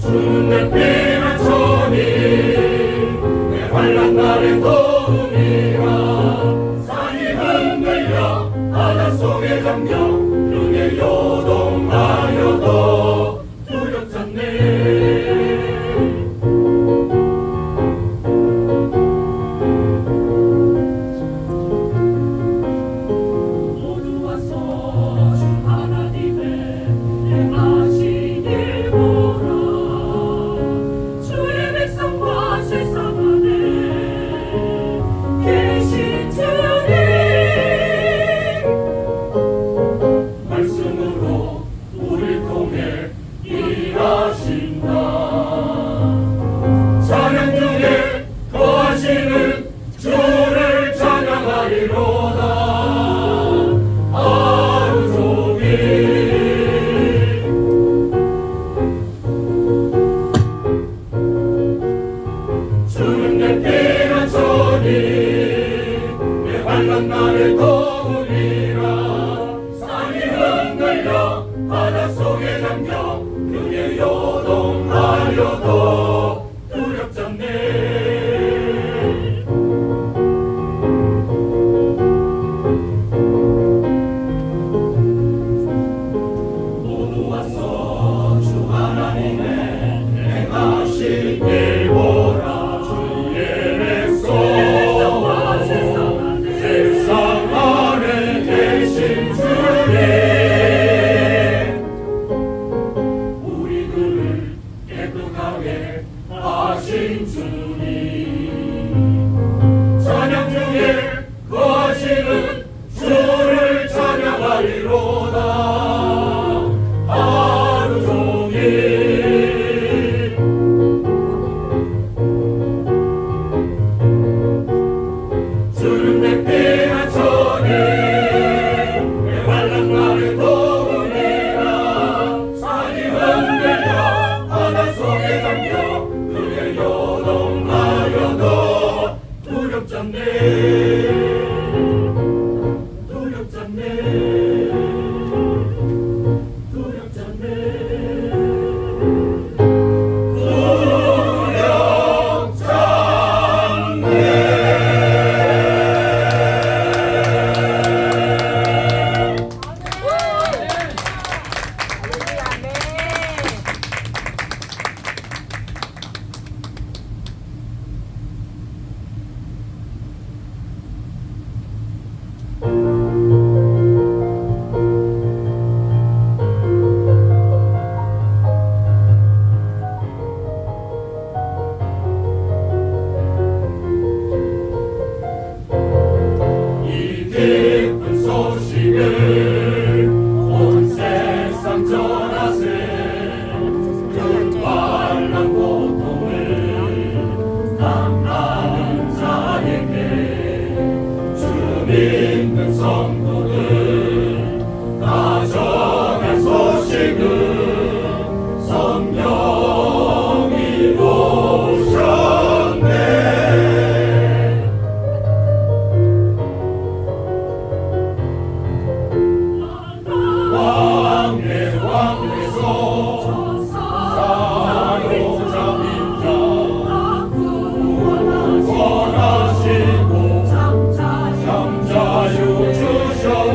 주는 내 피난 천이 내 환난 날의 도움이라. 산이 흔들려 바닷속에 잠겨 등에 요동하여도 두렵잖네. 모두 와서 주 하나님의 행하신 일 보라. 주의 백성과 세상 안에 계신 주님 말씀으로 우릴 통해 일하신다. 찬양 중에 거하시는 주를 찬양하리로다. 하루 종일 주는 내 피난 천이 내 환난 날의 도움이라. 산이 흔들려 바닷속에 잠겨 그의 요동하여도 두렵잖네. 모두 와서 주 하나님의 행하신 일 보라. 주의 백성과 세상 안에 계신 주님 우리들을 깨끗하게 하신 주님 찬양 중에 거하시는 주를 찬양하리로다. 하루 종일 주는 내 피난 천이 내 환난 날의 도움이라. 산이 흔들려 바닷속에 잠겨 그의 요동하여도 두렵잖네. 두렵잖네. 이 기쁜 소식을 온 세상 전하세. 그 환난 고통을 당하는 자에게 주 믿는 성도들 가져갈 소식은 성령이 오셨네. 왕의 왕에서 사로잡힌 자 구원하시고 잠자유 주셨네.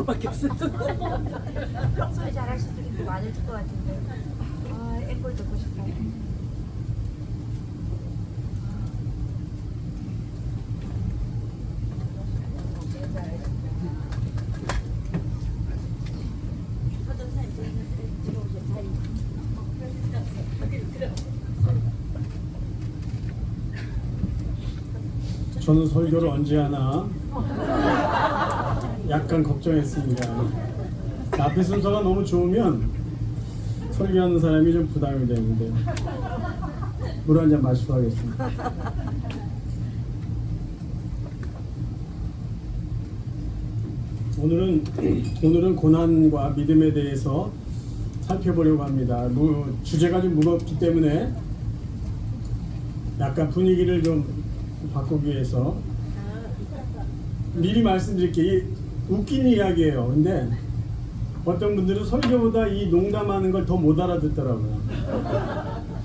그거밖에 없어요. 평소에 잘하실 분이 많을 것 같은데. 아, 앵콜 듣고 싶어. 저는 설교를 언제 하나 약간 걱정했습니다. 앞에 순서가 너무 좋으면 설교하는 사람이 좀 부담이 되는데 물 한 잔 마시고 하겠습니다. 오늘은 고난과 믿음에 대해서 살펴보려고 합니다. 주제가 좀 무겁기 때문에 약간 분위기를 좀 바꾸기 위해서 미리 말씀드릴게요. 웃긴 이야기예요. 근데 어떤 분들은 설교보다 이 농담하는 걸 더 못 알아듣더라고요.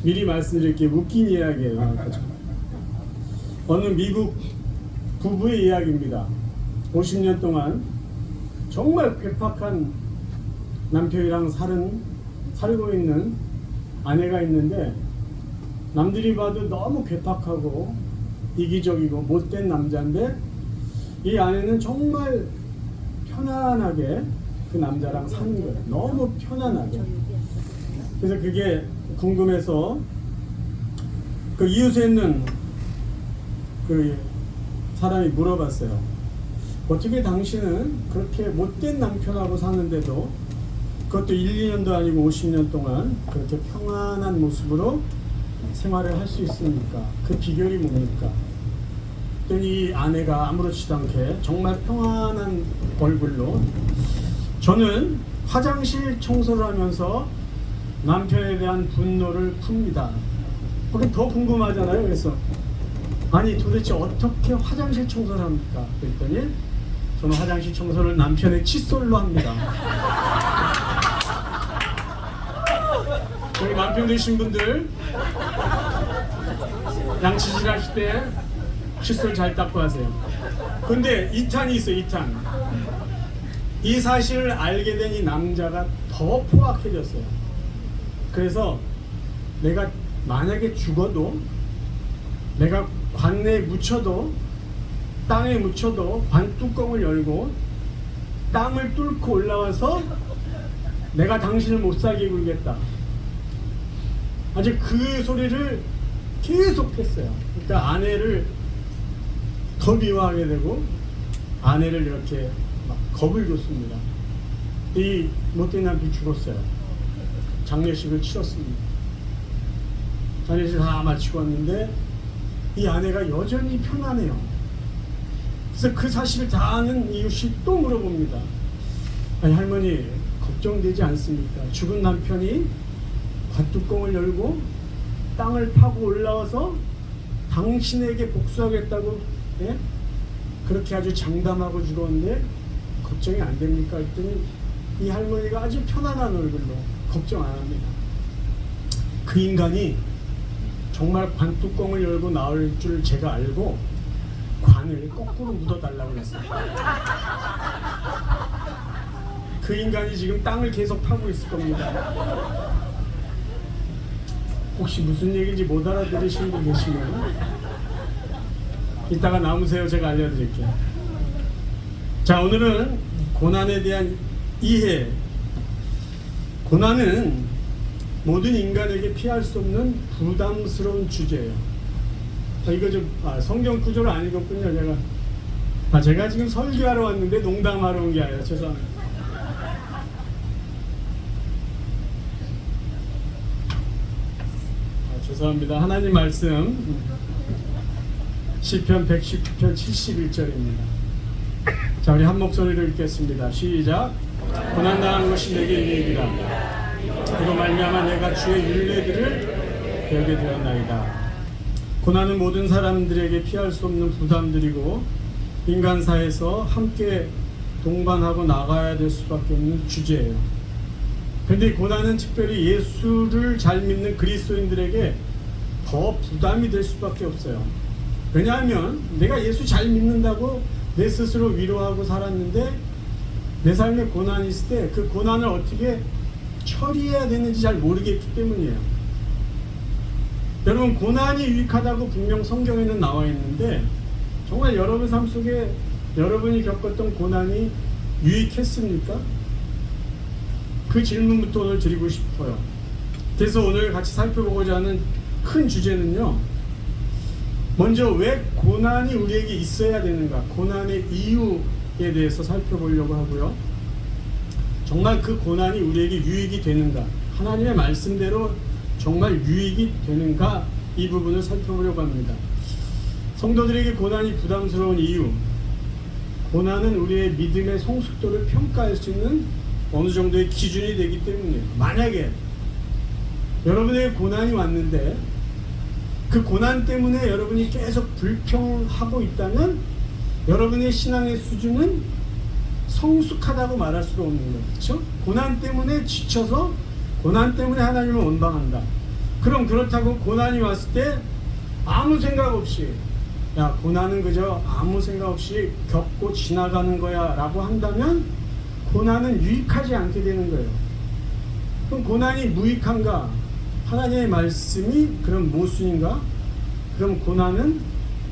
미리 말씀드릴게요. 웃긴 이야기예요. 어느 미국 부부의 이야기입니다. 50년 동안 정말 괴팍한 남편이랑 살고 있는 아내가 있는데, 남들이 봐도 너무 괴팍하고 이기적이고 못된 남자인데, 이 아내는 정말 편안하게 그 남자랑 사는 거예요. 너무 편안하게. 그래서 그게 궁금해서 그 이웃에 있는 그 사람이 물어봤어요. 어떻게 당신은 그렇게 못된 남편하고 사는데도, 그것도 1, 2년도 아니고 50년 동안 그렇게 평안한 모습으로 생활을 할 수 있습니까? 그 비결이 뭡니까? 그랬더니 이 아내가 아무렇지도 않게 정말 평안한 얼굴로, 저는 화장실 청소를 하면서 남편에 대한 분노를 풉니다. 그게 더 궁금하잖아요. 그래서 아니 도대체 어떻게 화장실 청소를 합니까? 그랬더니 저는 화장실 청소를 남편의 칫솔로 합니다. 우리 남편 되신 분들 양치질 하실 때 칫솔 잘 닦고 하세요. 근데 2탄이 있어요. 2탄. 이 사실을 알게 된 이 남자가 더 포악해졌어요. 그래서 내가 만약에 죽어도, 내가 관내에 묻혀도, 땅에 묻혀도 관뚜껑을 열고 땅을 뚫고 올라와서 내가 당신을 못 살게 굴겠다. 아주 그 소리를 계속 했어요. 그러니까 아내를 더 미워하게 되고 아내를 이렇게 막 겁을 줬습니다. 이 못된 남편이 죽었어요. 장례식을 치렀습니다. 장례식 다 마치고 왔는데 이 아내가 여전히 편안해요. 그래서 그 사실을 다 아는 이웃이 또 물어봅니다. 아니 할머니 걱정되지 않습니까? 죽은 남편이 관뚜껑을 열고 땅을 파고 올라와서 당신에게 복수하겠다고, 예? 그렇게 아주 장담하고 죽었는데 걱정이 안 됩니까? 했더니 이 할머니가 아주 편안한 얼굴로 걱정 안 합니다. 그 인간이 정말 관뚜껑을 열고 나올 줄 제가 알고 관을 거꾸로 묻어달라고 했어요. 그 인간이 지금 땅을 계속 파고 있을 겁니다. 혹시 무슨 얘기인지 못 알아들으시는 분 계시면 이따가 남으세요. 제가 알려드릴게요. 자, 오늘은 고난에 대한 이해. 고난은 모든 인간에게 피할 수 없는 부담스러운 주제예요. 이거 좀 성경 구조를 안 읽었군요. 제가 지금 설교하러 왔는데 농담하러 온 게 아니라 죄송합니다. 죄송합니다. 하나님 말씀 시편 119편 71절입니다. 자, 우리 한 목소리로 읽겠습니다. 시작. 고난당한 것이 내게 유익이라. 이로 말미암아 내가 주의 율례들을 배우게 되었나이다. 고난은 모든 사람들에게 피할 수 없는 부담들이고 인간사에서 함께 동반하고 나가야 될 수밖에 없는 주제예요. 그런데 고난은 특별히 예수를 잘 믿는 그리스도인들에게 더 부담이 될 수밖에 없어요. 왜냐하면 내가 예수 잘 믿는다고 내 스스로 위로하고 살았는데 내 삶에 고난이 있을 때 그 고난을 어떻게 처리해야 되는지 잘 모르겠기 때문이에요. 여러분, 고난이 유익하다고 분명 성경에는 나와 있는데 정말 여러분 삶 속에 여러분이 겪었던 고난이 유익했습니까? 그 질문부터 오늘 드리고 싶어요. 그래서 오늘 같이 살펴보고자 하는 큰 주제는요, 먼저 왜 고난이 우리에게 있어야 되는가, 고난의 이유에 대해서 살펴보려고 하고요. 정말 그 고난이 우리에게 유익이 되는가, 하나님의 말씀대로 정말 유익이 되는가, 이 부분을 살펴보려고 합니다. 성도들에게 고난이 부담스러운 이유, 고난은 우리의 믿음의 성숙도를 평가할 수 있는 어느 정도의 기준이 되기 때문이에요. 만약에 여러분에게 고난이 왔는데 그 고난 때문에 여러분이 계속 불평하고 있다면 여러분의 신앙의 수준은 성숙하다고 말할 수가 없는 거예요. 그렇죠? 고난 때문에 지쳐서 고난 때문에 하나님을 원망한다. 그럼 그렇다고 고난이 왔을 때 아무 생각 없이, 야, 고난은 그저 아무 생각 없이 겪고 지나가는 거야 라고 한다면 고난은 유익하지 않게 되는 거예요. 그럼 고난이 무익한가? 하나님의 말씀이 그럼 모순인가? 그럼 고난은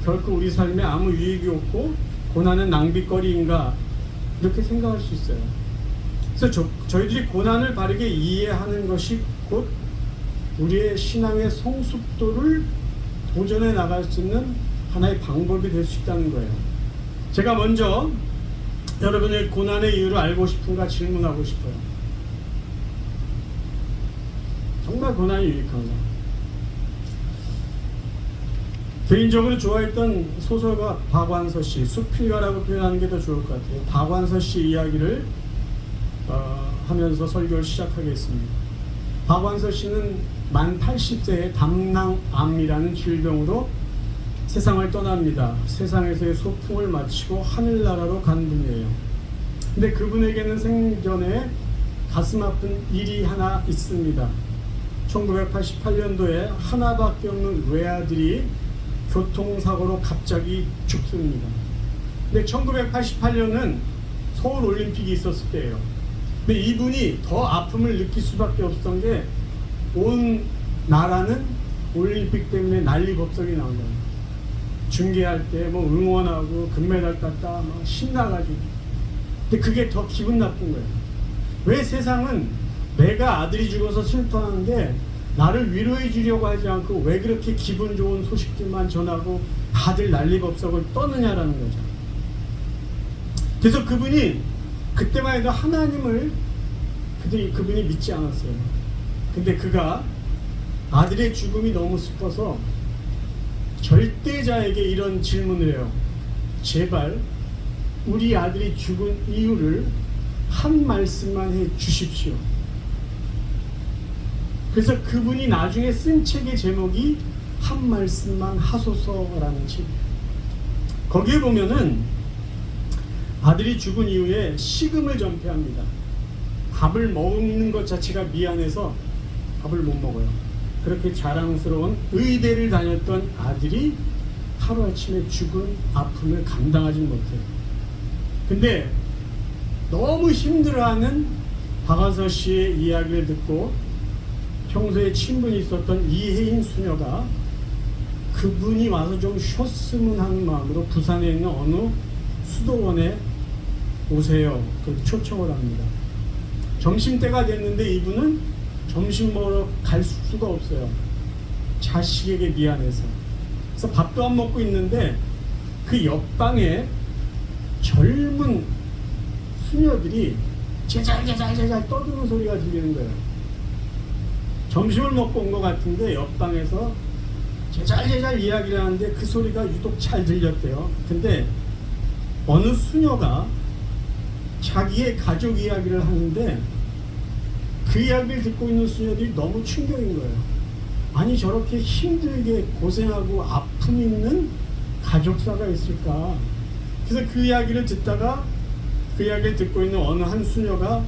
결코 우리 삶에 아무 유익이 없고 고난은 낭비거리인가? 이렇게 생각할 수 있어요. 그래서 저희들이 고난을 바르게 이해하는 것이 곧 우리의 신앙의 성숙도를 도전해 나갈 수 있는 하나의 방법이 될 수 있다는 거예요. 제가 먼저 여러분의 고난의 이유를 알고 싶은가 질문하고 싶어요. 정말 고난이 유익한가? 개인적으로 좋아했던 소설가 박완서 씨, 수필가라고 표현하는 게 더 좋을 것 같아요. 박완서 씨 이야기를 하면서 설교를 시작하겠습니다. 박완서 씨는 만 80세에 담낭암이라는 질병으로 세상을 떠납니다. 세상에서의 소풍을 마치고 하늘나라로 간 분이에요. 근데 그분에게는 생전에 가슴 아픈 일이 하나 있습니다. 1988년도에 하나밖에 없는 외아들이 교통사고로 갑자기 죽습니다. 근데 1988년은 서울올림픽이 있었을 때예요. 근데 이분이 더 아픔을 느낄 수밖에 없었던 게 온 나라는 올림픽 때문에 난리법석이 나온 거예요. 중계할 때 뭐 응원하고 금메달 땄다 막 신나가지고. 근데 그게 더 기분 나쁜 거예요. 왜 세상은 내가 아들이 죽어서 슬퍼하는데 나를 위로해 주려고 하지 않고 왜 그렇게 기분 좋은 소식들만 전하고 다들 난리법석을 떠느냐라는 거죠. 그래서 그분이 그때만 해도 하나님을 그분이 믿지 않았어요. 근데 그가 아들의 죽음이 너무 슬퍼서 절대자에게 이런 질문을 해요. 제발 우리 아들이 죽은 이유를 한 말씀만 해 주십시오. 그래서 그분이 나중에 쓴 책의 제목이 한 말씀만 하소서라는 책이에요. 거기에 보면은 아들이 죽은 이후에 식음을 전폐합니다. 밥을 먹는 것 자체가 미안해서 밥을 못 먹어요. 그렇게 자랑스러운 의대를 다녔던 아들이 하루아침에 죽은 아픔을 감당하지 못해요. 근데 너무 힘들어하는 박완서 씨의 이야기를 듣고 평소에 친분이 있었던 이혜인 수녀가 그분이 와서 좀 쉬었으면 하는 마음으로 부산에 있는 어느 수도원에 오세요. 그렇게 초청을 합니다. 점심때가 됐는데 이분은 점심 먹으러 갈 수가 없어요. 자식에게 미안해서. 그래서 밥도 안 먹고 있는데 그 옆방에 젊은 수녀들이 제잘제잘 떠드는 소리가 들리는 거예요. 점심을 먹고 온 것 같은데 옆방에서 제잘제잘 이야기를 하는데 그 소리가 유독 잘 들렸대요. 근데 어느 수녀가 자기의 가족 이야기를 하는데 그 이야기를 듣고 있는 수녀들이 너무 충격인 거예요. 아니 저렇게 힘들게 고생하고 아픔 있는 가족사가 있을까? 그래서 그 이야기를 듣다가 그 이야기를 듣고 있는 어느 한 수녀가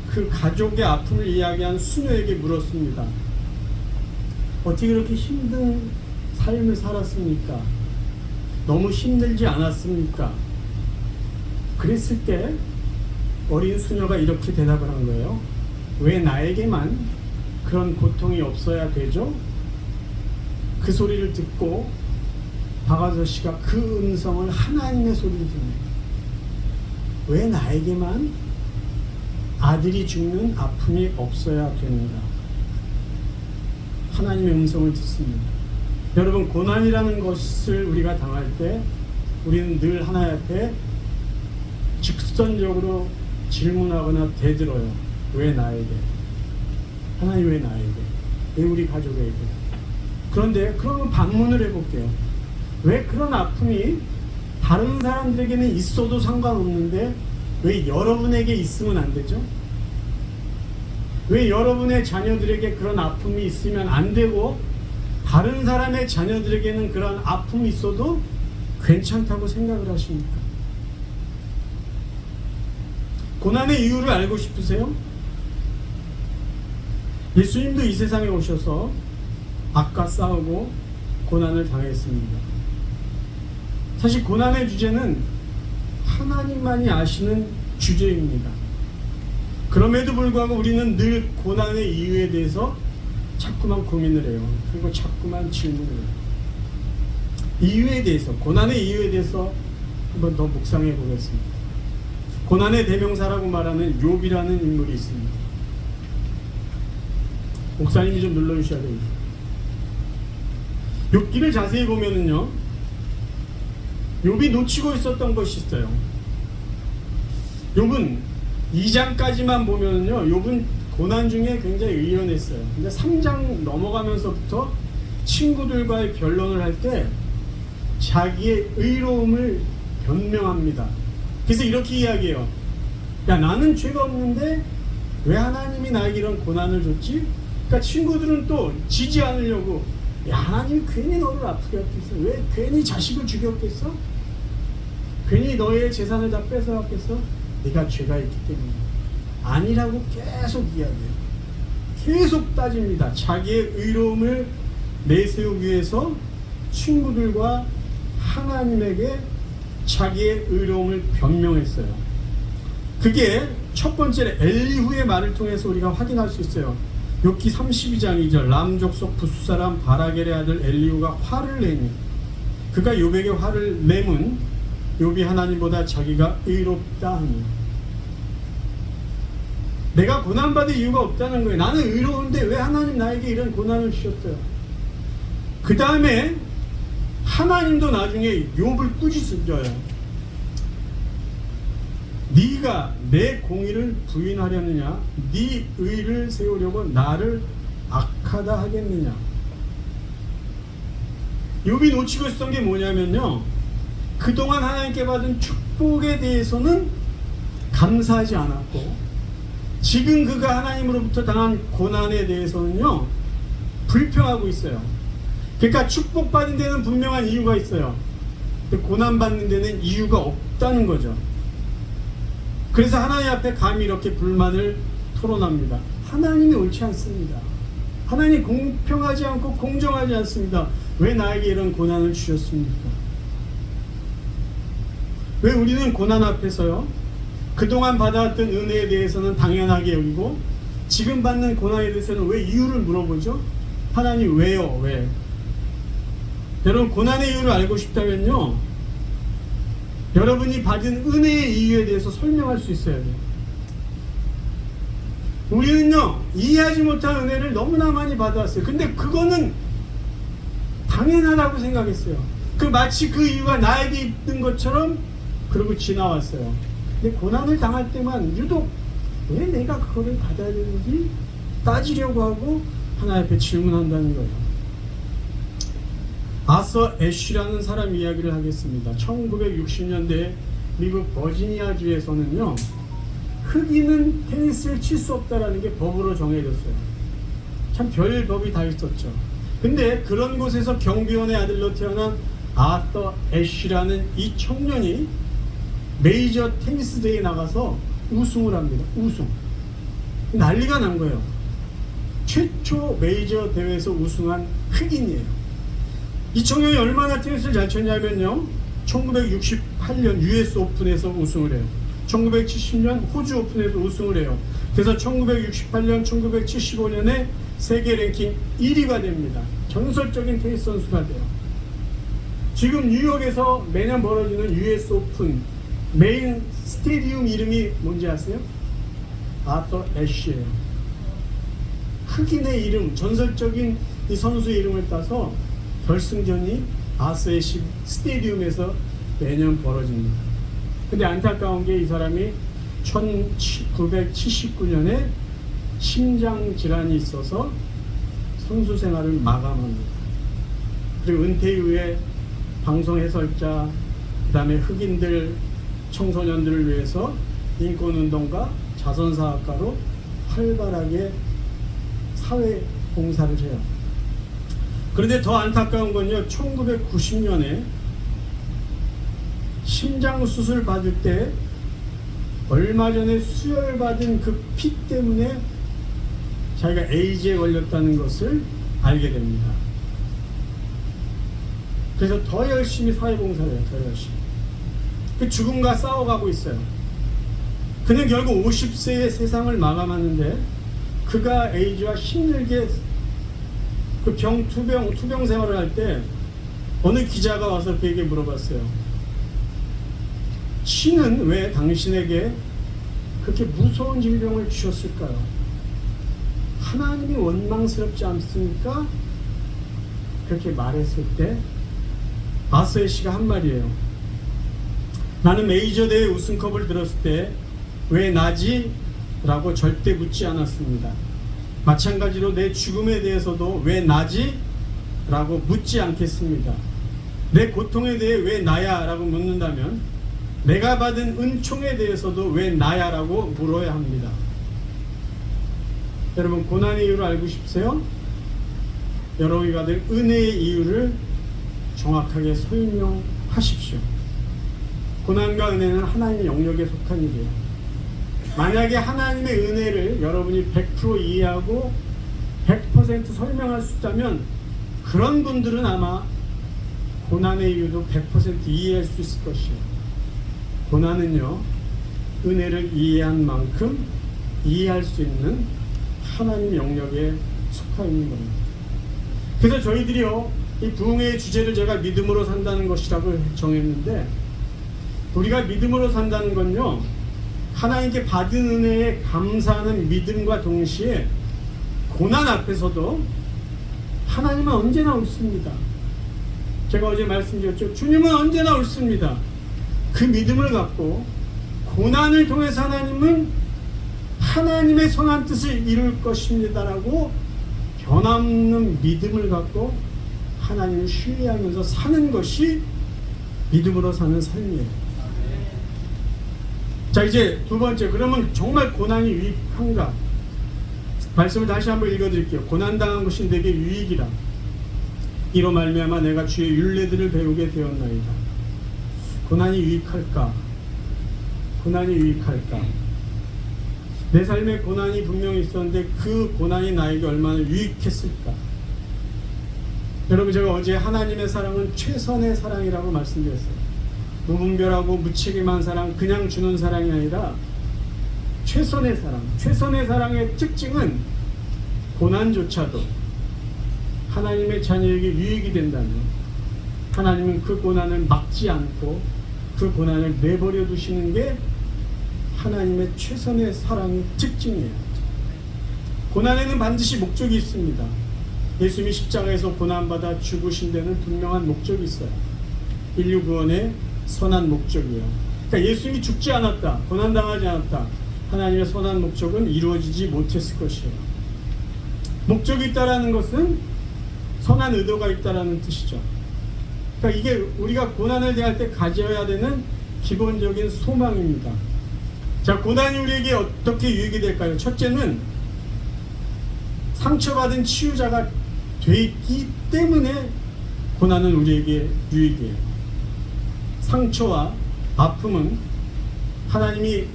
그 가족의 아픔을 이야기한 수녀에게 물었습니다. 어떻게 그렇게 힘든 삶을 살았습니까? 너무 힘들지 않았습니까? 그랬을 때 어린 수녀가 이렇게 대답을 한 거예요. 왜 나에게만 그런 고통이 없어야 되죠? 그 소리를 듣고 박아저씨가 그 음성을 하나님의 소리를 듣는, 왜 나에게만 아들이 죽는 아픔이 없어야 되는가? 하나님의 음성을 듣습니다. 여러분, 고난이라는 것을 우리가 당할 때 우리는 늘 하나님 앞에 직선적으로 질문하거나 대들어요. 왜 나에게? 하나님 왜 나에게? 왜 우리 가족에게? 그런데 그러면 반문을 해볼게요. 왜 그런 아픔이 다른 사람들에게는 있어도 상관없는데 왜 여러분에게 있으면 안 되죠? 왜 여러분의 자녀들에게 그런 아픔이 있으면 안 되고 다른 사람의 자녀들에게는 그런 아픔이 있어도 괜찮다고 생각을 하십니까? 고난의 이유를 알고 싶으세요? 예수님도 이 세상에 오셔서 악과 싸우고 고난을 당했습니다. 사실 고난의 주제는 하나님만이 아시는 주제입니다. 그럼에도 불구하고 우리는 늘 고난의 이유에 대해서 자꾸만 고민을 해요. 그리고 자꾸만 질문을 해요. 이유에 대해서, 고난의 이유에 대해서 한번 더 묵상해 보겠습니다. 고난의 대명사라고 말하는 욥이라는 인물이 있습니다. 목사님이 좀 눌러주셔야 되겠습니다. 욥기를 자세히 보면은요, 욥이 놓치고 있었던 것이 있어요. 욥은 2장까지만 보면은요, 욥은 고난 중에 굉장히 의연했어요. 근데 3장 넘어가면서부터 친구들과의 변론을 할 때 자기의 의로움을 변명합니다. 그래서 이렇게 이야기해요. 야, 나는 죄가 없는데 왜 하나님이 나에게 이런 고난을 줬지? 그러니까 친구들은 또 지지 않으려고, 야, 하나님이 괜히 너를 아프게 했겠어? 왜 괜히 자식을 죽였겠어? 괜히 너의 재산을 다 뺏어갔겠어? 네가 죄가 있기 때문에. 아니라고 계속 이야기해요. 계속 따집니다. 자기의 의로움을 내세우기 위해서 친구들과 하나님에게 자기의 의로움을 변명했어요. 그게 첫 번째 엘리후의 말을 통해서 우리가 확인할 수 있어요. 욥기 32장 2절, 람족속 부스사람 바라겔의 아들 엘리후가 화를 내니, 그가 욥에게 화를 내면 욥이 하나님보다 자기가 의롭다 하니. 내가 고난받을 이유가 없다는 거예요. 나는 의로운데 왜 하나님 나에게 이런 고난을 주셨어요? 그 다음에 하나님도 나중에 욥을 꾸짖어요. 네가 내 공의를 부인하려느냐? 네 의를 세우려고 나를 악하다 하겠느냐? 욥이 놓치고 있었던 게 뭐냐면요, 그동안 하나님께 받은 축복에 대해서는 감사하지 않았고, 지금 그가 하나님으로부터 당한 고난에 대해서는요, 불평하고 있어요. 그러니까 축복받은 데는 분명한 이유가 있어요. 근데 고난받는 데는 이유가 없다는 거죠. 그래서 하나님 앞에 감히 이렇게 불만을 토론합니다. 하나님이 옳지 않습니다. 하나님이 공평하지 않고 공정하지 않습니다. 왜 나에게 이런 고난을 주셨습니까? 왜 우리는 고난 앞에서요, 그동안 받아왔던 은혜에 대해서는 당연하게 여기고 지금 받는 고난에 대해서는 왜 이유를 물어보죠? 하나님 왜요? 왜? 여러분, 고난의 이유를 알고 싶다면요, 여러분이 받은 은혜의 이유에 대해서 설명할 수 있어야 돼요. 우리는요, 이해하지 못한 은혜를 너무나 많이 받아왔어요. 근데 그거는 당연하다고 생각했어요. 마치 그 이유가 나에게 있는 것처럼 그러고 지나왔어요. 근데 고난을 당할 때만 유독 왜 내가 그거를 받아야 되는지 따지려고 하고 하나님 앞에 질문한다는 거예요. 아서 애쉬라는 사람 이야기를 하겠습니다. 1960년대 미국 버지니아주에서는요, 흑인은 테니스를 칠 수 없다라는 게 법으로 정해졌어요. 참 별 법이 다 있었죠. 근데 그런 곳에서 경비원의 아들로 태어난 아서 애쉬라는 이 청년이 메이저 테니스 대회에 나가서 우승을 합니다. 우승. 난리가 난 거예요. 최초 메이저 대회에서 우승한 흑인이에요. 이 청년이 얼마나 테니스를 잘 쳤냐면요, 1968년 US 오픈에서 우승을 해요. 1970년 호주 오픈에서 우승을 해요. 그래서 1968년, 1975년에 세계 랭킹 1위가 됩니다. 전설적인 테니스 선수가 돼요. 지금 뉴욕에서 매년 벌어지는 US 오픈 메인 스테디움 이름이 뭔지 아세요? 아터 애쉬예요. 흑인의 이름, 전설적인 이 선수의 이름을 따서 결승전이 아서 애쉬 스테디움에서 매년 벌어집니다. 근데 안타까운 게 이 사람이 1979년에 심장 질환이 있어서 선수 생활을 마감합니다. 그리고 은퇴 이후에 방송 해설자, 그 다음에 흑인들, 청소년들을 위해서 인권운동가, 자선사학가로 활발하게 사회 봉사를 해요. 그런데 더 안타까운 건요, 1990년에 심장 수술 받을 때 얼마 전에 수혈받은 그 피 때문에 자기가 에이즈에 걸렸다는 것을 알게 됩니다. 그래서 더 열심히 사회봉사를 해요. 더 열심히. 그 죽음과 싸워가고 있어요. 그는 결국 50세에 세상을 마감하는데 그가 에이즈와 힘들게 그 투병 생활을 할 때 어느 기자가 와서 그에게 물어봤어요. 신은 왜 당신에게 그렇게 무서운 질병을 주셨을까요? 하나님이 원망스럽지 않습니까? 그렇게 말했을 때 아서 애쉬가 한 말이에요. 나는 메이저 대회 우승컵을 들었을 때 왜 나지? 라고 절대 묻지 않았습니다. 마찬가지로 내 죽음에 대해서도 왜 나지? 라고 묻지 않겠습니다. 내 고통에 대해 왜 나야? 라고 묻는다면 내가 받은 은총에 대해서도 왜 나야? 라고 물어야 합니다. 여러분, 고난의 이유를 알고 싶으세요? 여러분이 받은 은혜의 이유를 정확하게 설명하십시오. 고난과 은혜는 하나님의 영역에 속한 일이에요. 만약에 하나님의 은혜를 여러분이 100% 이해하고 100% 설명할 수 있다면 그런 분들은 아마 고난의 이유도 100% 이해할 수 있을 것이에요. 고난은요, 은혜를 이해한 만큼 이해할 수 있는 하나님 영역에 속하 있는 겁니다. 그래서 저희들이요, 이 부흥회의 주제를 제가 믿음으로 산다는 것이라고 정했는데, 우리가 믿음으로 산다는 건요, 하나님께 받은 은혜에 감사하는 믿음과 동시에 고난 앞에서도 하나님은 언제나 옳습니다. 제가 어제 말씀드렸죠. 주님은 언제나 옳습니다. 그 믿음을 갖고 고난을 통해서 하나님은 하나님의 선한 뜻을 이룰 것입니다라고 변함없는 믿음을 갖고 하나님을 신뢰하면서 사는 것이 믿음으로 사는 삶이에요. 자, 이제 두 번째, 그러면 정말 고난이 유익한가? 말씀을 다시 한번 읽어드릴게요. 고난당한 것이 내게 유익이라. 이로 말미암아 내가 주의 율례들을 배우게 되었나이다. 고난이 유익할까? 고난이 유익할까? 내 삶에 고난이 분명히 있었는데 그 고난이 나에게 얼마나 유익했을까? 여러분, 제가 어제 하나님의 사랑은 최선의 사랑이라고 말씀드렸어요. 무분별하고 무책임한 사랑, 그냥 주는 사랑이 아니라 최선의 사랑. 최선의 사랑의 특징은 고난조차도 하나님의 자녀에게 유익이 된다면 하나님은 그 고난을 막지 않고 그 고난을 내버려 두시는 게 하나님의 최선의 사랑의 특징이에요. 고난에는 반드시 목적이 있습니다. 예수님이 십자가에서 고난받아 죽으신 데는 분명한 목적이 있어요. 인류 구원의 선한 목적이에요. 그러니까 예수님이 죽지 않았다, 고난당하지 않았다, 하나님의 선한 목적은 이루어지지 못했을 것이에요. 목적이 있다라는 것은 선한 의도가 있다라는 뜻이죠. 그러니까 이게 우리가 고난을 대할 때 가져야 되는 기본적인 소망입니다. 자, 고난이 우리에게 어떻게 유익이 될까요? 첫째는 상처받은 치유자가 되기 때문에 고난은 우리에게 유익이에요. 상처와 아픔은 하나님이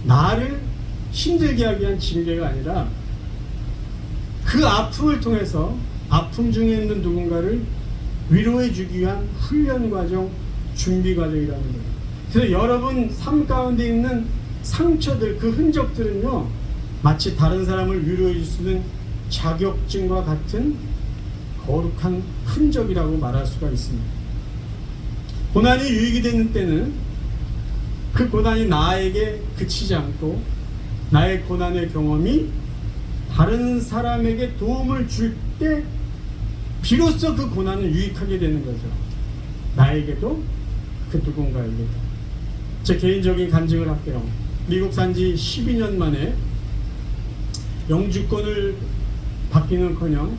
나를 힘들게 하기 위한 징계가 아니라 그 아픔을 통해서 아픔 중에 있는 누군가를 위로해 주기 위한 훈련 과정, 준비 과정이라는 거예요. 그래서 여러분 삶 가운데 있는 상처들, 그 흔적들은요, 마치 다른 사람을 위로해 줄 수 있는 자격증과 같은 거룩한 흔적이라고 말할 수가 있습니다. 고난이 유익이 되는 때는 그 고난이 나에게 그치지 않고 나의 고난의 경험이 다른 사람에게 도움을 줄 때 비로소 그 고난은 유익하게 되는 거죠. 나에게도 그 누군가에게도. 제 개인적인 간증을 할게요. 미국 산지 12년 만에 영주권을 받기는커녕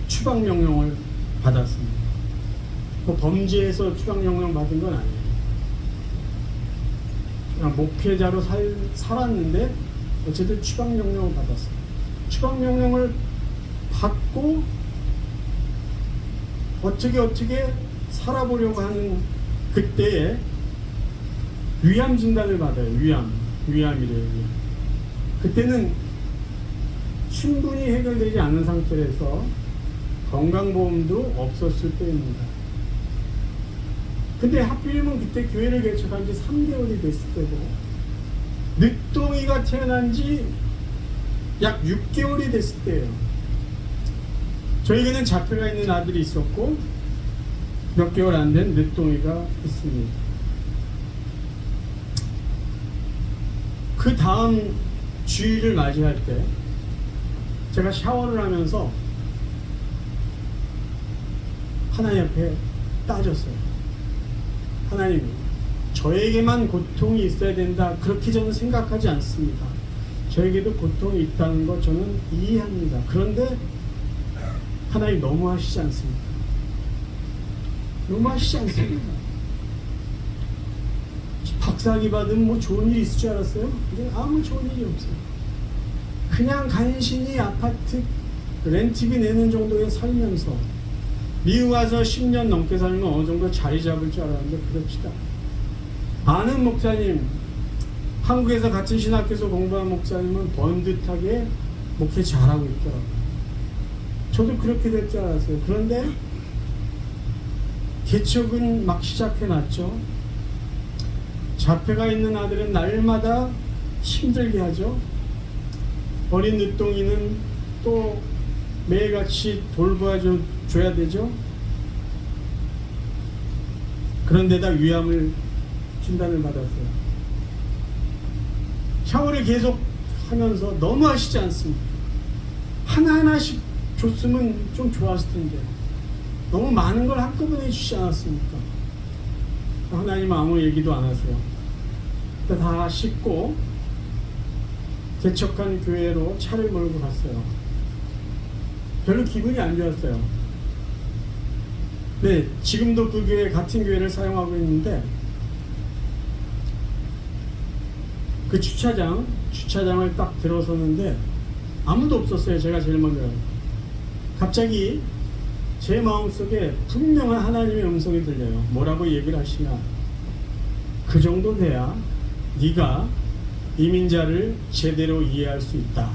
추방명령을 받았습니다. 뭐 범죄에서 추방명령 받은 건 아니에요. 그냥 목회자로 살았는데 어쨌든 추방명령을 받았어요. 추방명령을 받고 어떻게 살아보려고 하는 그때에 위암 진단을 받아요. 위암이래요. 그때는 충분히 해결되지 않은 상태에서 건강보험도 없었을 때입니다. 근데 하필이면 그때 교회를 개척한 지 3개월이 됐을 때고 늦둥이가 태어난 지 약 6개월이 됐을 때예요. 저에게는 자폐가 있는 아들이 있었고 몇 개월 안 된 늦둥이가 있습니다. 그 다음 주일을 맞이할 때 제가 샤워를 하면서 하나님 앞에 따졌어요. 하나님, 저에게만 고통이 있어야 된다, 그렇게 저는 생각하지 않습니다. 저에게도 고통이 있다는 거 저는 이해합니다. 그런데 하나님 너무하시지 않습니까? 너무하시지 않습니까? 박사학위 받으면 뭐 좋은 일 있을 줄 알았어요? 근데 아무 좋은 일이 없어요. 그냥 간신히 아파트 렌트비 내는 정도에 살면서 미국 와서 10년 넘게 살면 어느 정도 자리 잡을 줄 알았는데 그렇지도 않아요. 아는 목사님, 한국에서 같은 신학교에서 공부한 목사님은 번듯하게 목회 잘하고 있더라고요. 저도 그렇게 될 줄 알았어요. 그런데 개척은 막 시작해놨죠. 자폐가 있는 아들은 날마다 힘들게 하죠. 어린 늦둥이는 또 매일같이 돌봐줘야 되죠. 그런데다 위암을 진단을 받았어요. 샤워를 계속 하면서 너무 하시지 않습니까? 하나하나씩 줬으면 좀 좋았을 텐데 너무 많은 걸 한꺼번에 주지 않았습니까? 하나님 아무 얘기도 안 하세요. 다 씻고 개척한 교회로 차를 몰고 갔어요. 별로 기분이 안 좋았어요. 네, 지금도 그 교회, 같은 교회를 사용하고 있는데 그 주차장을 딱 들어서는데 아무도 없었어요. 제가 제일 먼저. 갑자기 제 마음속에 분명한 하나님의 음성이 들려요. 뭐라고 얘기를 하시냐, 그 정도 돼야 네가 이민자를 제대로 이해할 수 있다.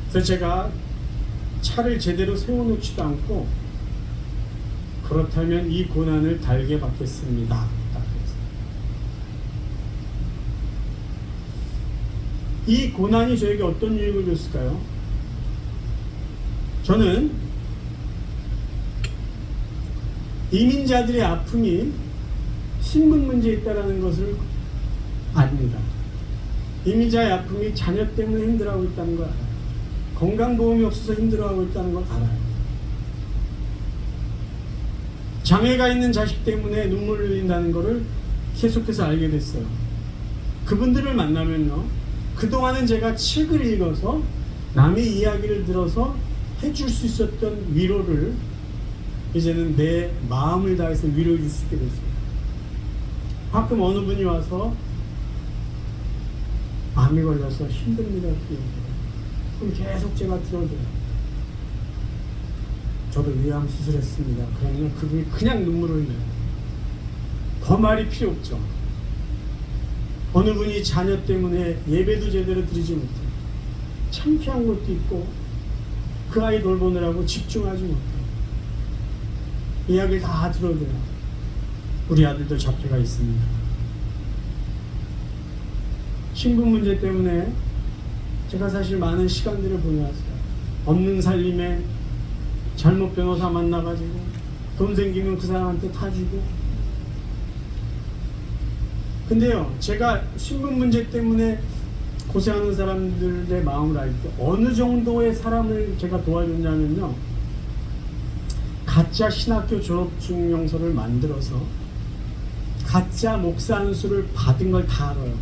그래서 제가 차를 제대로 세워놓지도 않고 그렇다면 이 고난을 달게 받겠습니다. 이 고난이 저에게 어떤 유익을 줬을까요? 저는 이민자들의 아픔이 신분 문제에 있다는 것을 압니다. 이민자의 아픔이 자녀 때문에 힘들어하고 있다는 걸 알아요. 건강보험이 없어서 힘들어하고 있다는 걸 알아요. 장애가 있는 자식 때문에 눈물을 흘린다는 것을 계속해서 알게 됐어요. 그분들을 만나면요, 그동안은 제가 책을 읽어서 남의 이야기를 들어서 해줄 수 있었던 위로를 이제는 내 마음을 다해서 위로해 줄 수 있게 됐어요. 가끔 어느 분이 와서 암이 걸려서 힘듭니다. 그럼 계속 제가 들어줘요. 저도 위암 수술했습니다. 그러면 그분이 그냥 눈물을 흘려요. 더 말이 필요 없죠. 어느 분이 자녀 때문에 예배도 제대로 드리지 못해요. 창피한 것도 있고 그 아이 돌보느라고 집중하지 못해요. 이야기를 다 들어줘요. 우리 아들도 잡혀가 있습니다. 신분 문제 때문에 제가 사실 많은 시간들을 보내왔어요. 없는 살림에 잘못 변호사 만나가지고 돈 생기면 그 사람한테 타주고. 근데요, 제가 신분 문제 때문에 고생하는 사람들의 마음을 알 때 어느 정도의 사람을 제가 도와줬냐면요, 가짜 신학교 졸업증명서를 만들어서 가짜 목사 안수를 받은 걸 다 알아요.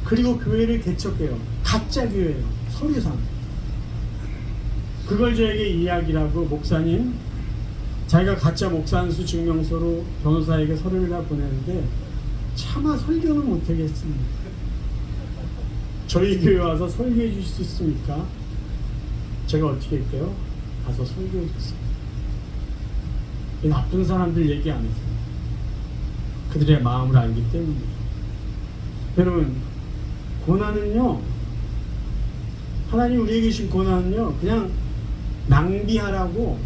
그리고 교회를 개척해요. 가짜 교회예요. 서류상. 그걸 저에게 이야기라고, 목사님, 자기가 가짜 목사 안수 증명서로 변호사에게 서류를 다 보내는데 차마 설교는 못하겠습니다. 저희 교회 와서 설교해 주실 수 있습니까? 제가 어떻게 할게요? 가서 설교해 줬습니다. 이 나쁜 사람들 얘기 안 했어요. 그들의 마음을 알기 때문에. 여러분, 고난은요, 하나님 우리에게 주신 고난은요, 그냥 낭비하라고,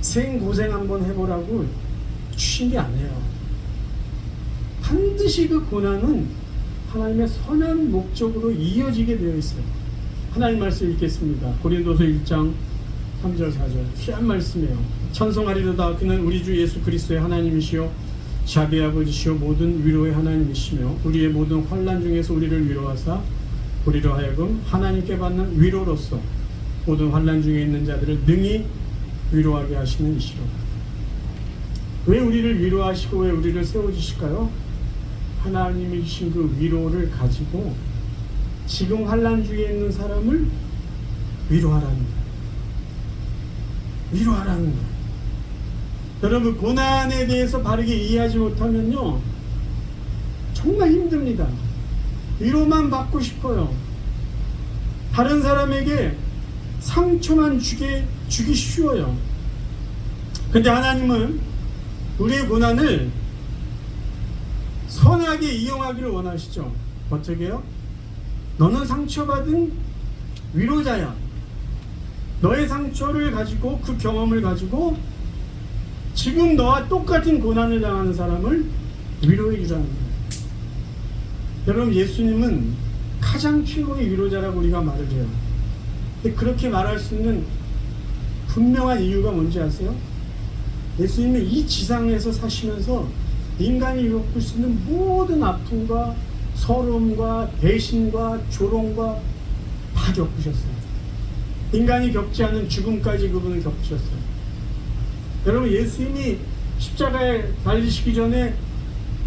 생고생 한번 해보라고 주신 게 아니에요. 반드시 그 고난은 하나님의 선한 목적으로 이어지게 되어 있어요. 하나님 말씀 읽겠습니다. 고린도서 1장 3절 4절 귀한 말씀이에요. 찬송하리로다. 그는 우리 주 예수 그리스도의 하나님이시요 자비의 아버지시요 모든 위로의 하나님이시며 우리의 모든 환난 중에서 우리를 위로하사 우리로 하여금 하나님께 받는 위로로서 모든 환난 중에 있는 자들을 능히 위로하게 하시는 이시로. 왜 우리를 위로하시고 왜 우리를 세워주실까요? 하나님이 주신 그 위로를 가지고 지금 환난 중에 있는 사람을 위로하라는 거예요. 위로하라는 거예요. 여러분, 고난에 대해서 바르게 이해하지 못하면요, 정말 힘듭니다. 위로만 받고 싶어요. 다른 사람에게 상처만 주기 쉬워요. 근데 하나님은 우리의 고난을 선하게 이용하기를 원하시죠. 어떻게 해요? 너는 상처받은 위로자야. 너의 상처를 가지고, 그 경험을 가지고 지금 너와 똑같은 고난을 당하는 사람을 위로해 주라는 거예요. 여러분, 예수님은 가장 최고의 위로자라고 우리가 말을 해요. 근데 그렇게 말할 수 있는 분명한 이유가 뭔지 아세요? 예수님은 이 지상에서 사시면서 인간이 겪을 수 있는 모든 아픔과 서러움과 배신과 조롱과 다 겪으셨어요. 인간이 겪지 않은 죽음까지 그분은 겪으셨어요. 여러분, 예수님이 십자가에 달리시기 전에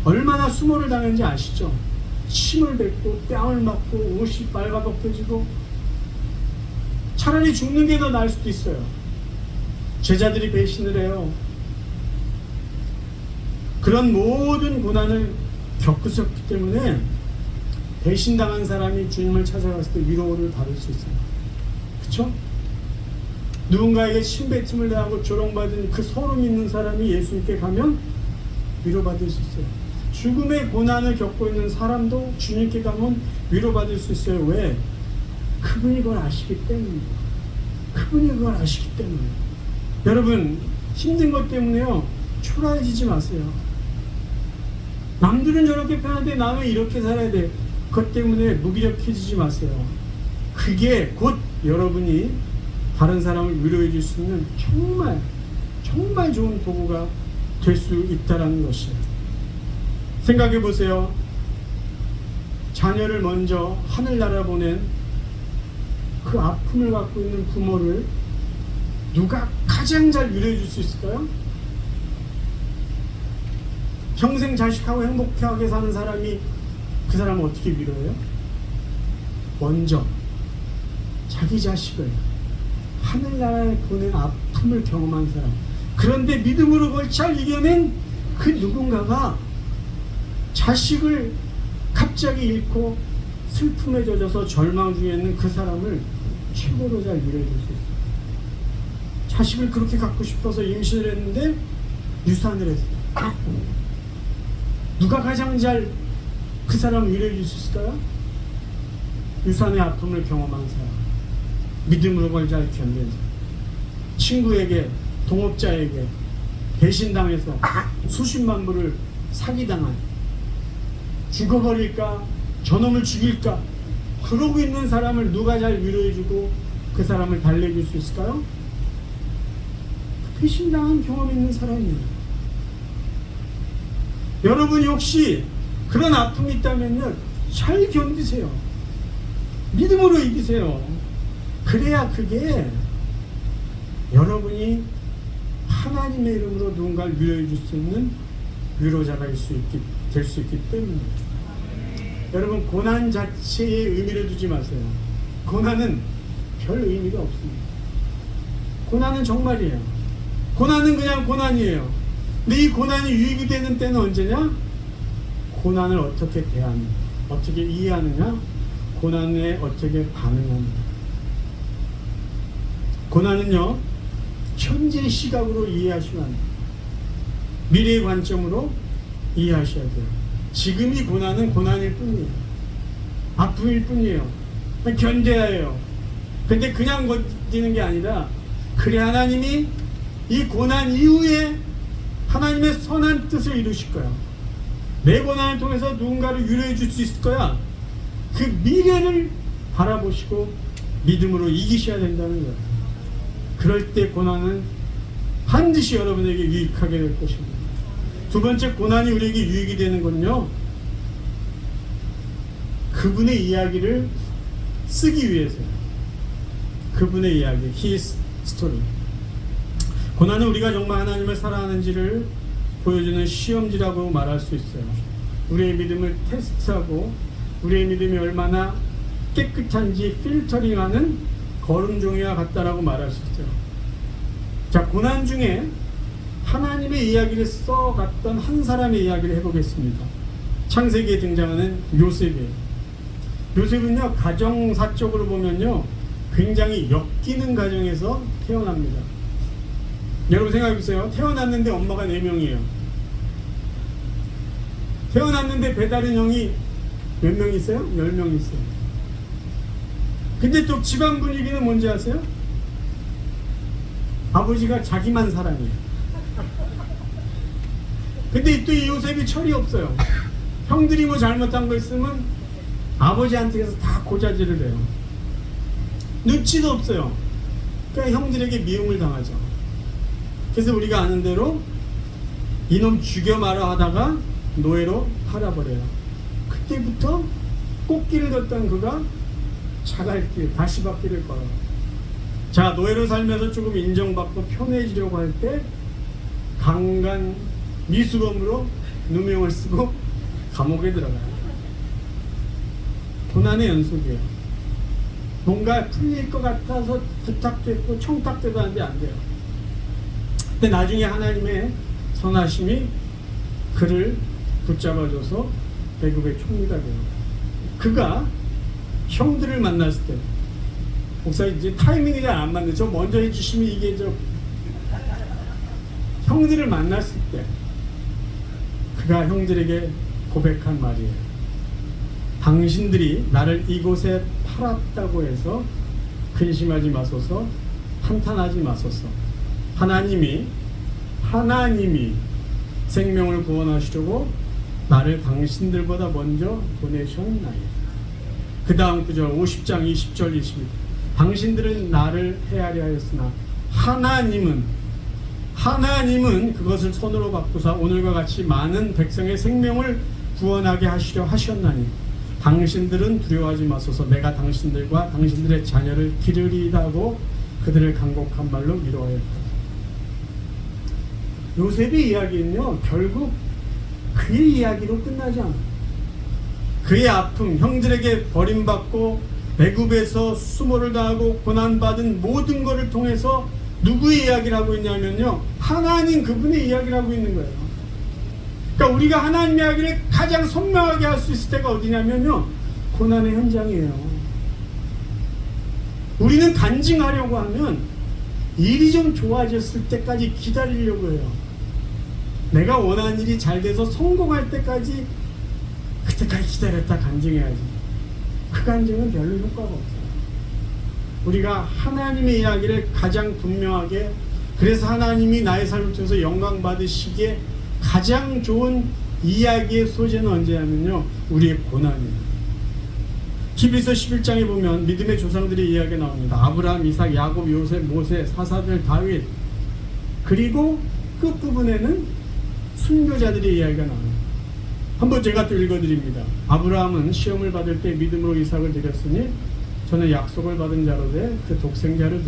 얼마나 수모를 당했는지 아시죠? 침을 뱉고 뺨을 맞고 옷이 빨가벗겨지고 차라리 죽는 게 더 나을 수도 있어요. 제자들이 배신을 해요. 그런 모든 고난을 겪으셨기 때문에 배신당한 사람이 주님을 찾아갔을 때 위로를 받을 수 있어요. 그렇죠? 누군가에게 침뱉음을 당하고 조롱받은 그 소름 있는 사람이 예수님께 가면 위로받을 수 있어요. 죽음의 고난을 겪고 있는 사람도 주님께 가면 위로받을 수 있어요. 왜? 그분이 그걸 아시기 때문입니다. 그분이 그걸 아시기 때문에. 여러분, 힘든 것 때문에요, 초라해지지 마세요. 남들은 저렇게 편한데 나는 이렇게 살아야 돼. 그것 때문에 무기력해지지 마세요. 그게 곧 여러분이 다른 사람을 위로해 줄 수 있는 정말 정말 좋은 도구가 될 수 있다는 것이에요. 생각해 보세요. 자녀를 먼저 하늘나라 보낸 그 아픔을 갖고 있는 부모를 누가 가장 잘 위로해 줄 수 있을까요? 평생 자식하고 행복하게 사는 사람이 그 사람을 어떻게 위로해요? 먼저 자기 자식을 하늘나라에 보낸 아픔을 경험한 사람, 그런데 믿음으로 그걸 잘 이겨낸 그 누군가가 자식을 갑자기 잃고 슬픔에 젖어서 절망 중에 있는 그 사람을 최고로 잘 위로해 줄 수 있어요. 자식을 그렇게 갖고 싶어서 임신을 했는데 유산을 했어요. 누가 가장 잘 그 사람을 위로해 줄 수 있을까요? 유산의 아픔을 경험한 사람, 믿음으로 그걸 잘 견딘 사람, 친구에게, 동업자에게, 배신당해서 수십만 불을 사기당한, 죽어버릴까 저놈을 죽일까 그러고 있는 사람을 누가 잘 위로해주고 그 사람을 달래줄 수 있을까요? 배신당한 경험 있는 사람이에요. 여러분이 혹시 그런 아픔이 있다면요, 잘 견디세요. 믿음으로 이기세요. 그래야 그게 여러분이 하나님의 이름으로 누군가를 위로해 줄 수 있는 위로자가 될 수 있기 때문입니다. 여러분, 고난 자체에 의미를 두지 마세요. 고난은 별 의미가 없습니다. 고난은 정말이에요. 고난은 그냥 고난이에요. 근데 이 고난이 유익이 되는 때는 언제냐? 고난을 어떻게 대하느냐, 어떻게 이해하느냐, 고난에 어떻게 반응하느냐. 고난은요, 현재의 시각으로 이해하시면 안 돼요. 미래의 관점으로 이해하셔야 돼요. 지금이 고난은 고난일 뿐이에요. 아픔일 뿐이에요. 견뎌야 해요. 근데 그냥 버티는 게 아니라, 그래 하나님이 이 고난 이후에 하나님의 선한 뜻을 이루실 거야. 내 고난을 통해서 누군가를 위로해 줄 수 있을 거야. 그 미래를 바라보시고 믿음으로 이기셔야 된다는 거예요. 그럴 때 고난은 반드시 여러분에게 유익하게 될 것입니다. 두 번째, 고난이 우리에게 유익이 되는 건요, 그분의 이야기를 쓰기 위해서요. 그분의 이야기, His story. 고난은 우리가 정말 하나님을 사랑하는지를 보여주는 시험지라고 말할 수 있어요. 우리의 믿음을 테스트하고 우리의 믿음이 얼마나 깨끗한지 필터링하는 거름종이와 같다라고 말할 수 있어요. 자, 고난 중에 하나님의 이야기를 써갔던 한 사람의 이야기를 해보겠습니다. 창세기에 등장하는 요셉이에요. 요셉은요, 가정사적으로 보면요, 굉장히 엮이는 가정에서 태어납니다. 여러분 생각해보세요. 태어났는데 엄마가 4명이에요. 태어났는데 배다른 형이 몇 명 있어요? 10명 있어요. 근데 또 집안 분위기는 뭔지 아세요? 아버지가 자기만 사랑해요. 근데 또 이 요셉이 철이 없어요. 형들이 뭐 잘못한 거 있으면 아버지한테서 다 고자질을 해요. 눈치도 없어요. 그러니까 형들에게 미움을 당하죠. 그래서 우리가 아는 대로 이놈 죽여 말아 하다가 노예로 팔아버려요. 그때부터 꽃길을 걷던 그가 자갈 길, 다시 받기를 걸어요. 자, 노예로 살면서 조금 인정받고 편해지려고 할 때 강간 미수범으로 누명을 쓰고 감옥에 들어가요. 고난의 연속이에요. 뭔가 풀릴 것 같아서 부탁도 했고 청탁도 하는데 안 돼요. 근데 나중에 하나님의 선하심이 그를 붙잡아줘서 애굽의 총리가 돼요. 그가 형들을 만났을 때, 목사님 이제 타이밍이 잘 안 맞네. 저 먼저 해주시면 이게 형들을 만났을 때 그가 형들에게 고백한 말이에요. 당신들이 나를 이곳에 팔았다고 해서 근심하지 마소서, 한탄하지 마소서. 하나님이 생명을 구원하시려고 나를 당신들보다 먼저 보내셨나이다. 그 다음 구절 50장 20절 21. 당신들은 나를 헤아려 하였으나 하나님은 그것을 손으로 바꾸사 오늘과 같이 많은 백성의 생명을 구원하게 하시려 하셨나니 당신들은 두려워하지 마소서. 내가 당신들과 당신들의 자녀를 기르리이다고 그들을 간곡한 말로 위로하였다. 요셉의 이야기는요, 결국 그의 이야기로 끝나지 않아요. 그의 아픔, 형들에게 버림받고 애굽에서 수모를 당하고 고난받은 모든 것을 통해서 누구의 이야기를 하고 있냐면요, 하나님 그분의 이야기를 하고 있는 거예요. 그러니까 우리가 하나님 이야기를 가장 선명하게 할 수 있을 때가 어디냐면요, 고난의 현장이에요. 우리는 간증하려고 하면 일이 좀 좋아졌을 때까지 기다리려고 해요. 내가 원하는 일이 잘 돼서 성공할 때까지, 그때까지 기다렸다 간증해야지. 그 간증은 별로 효과가 없어요. 우리가 하나님의 이야기를 가장 분명하게 그래서 하나님이 나의 삶을 통해서 영광 받으시기에 가장 좋은 이야기의 소재는 언제냐면요, 우리의 고난이에요. 히브리서 11장에 보면 믿음의 조상들의 이야기가 나옵니다. 아브라함, 이삭, 야곱, 요셉, 모세, 사사들, 다윗, 그리고 끝부분에는 순교자들의 이야기가 나와요. 한번 제가 또 읽어드립니다. 아브라함은 시험을 받을 때 믿음으로 이삭을 드렸으니 저는 약속을 받은 자로되 그 독생자를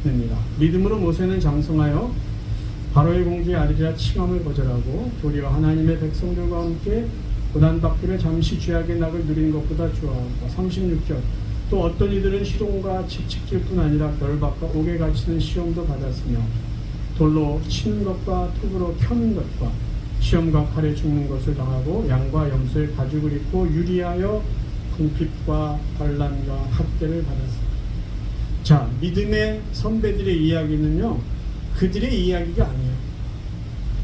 드렸느니라. 믿음으로 모세는 장성하여 바로의 공주의 아들이라 칭함을 거절하고 도리어 하나님의 백성들과 함께 고난받기를 잠시 죄악의 낙을 누리는 것보다 좋아하고. 36절, 또 어떤 이들은 희롱과 채찍질 뿐 아니라 결박과 옥에 갇히는 시험도 받았으며 돌로 치는 것과 톱으로 켜는 것과 시험과 칼에 죽는 것을 당하고 양과 염소의 가죽을 입고 유리하여 궁핍과 반란과 학대를 받았습니다. 자, 믿음의 선배들의 이야기는요, 그들의 이야기가 아니에요.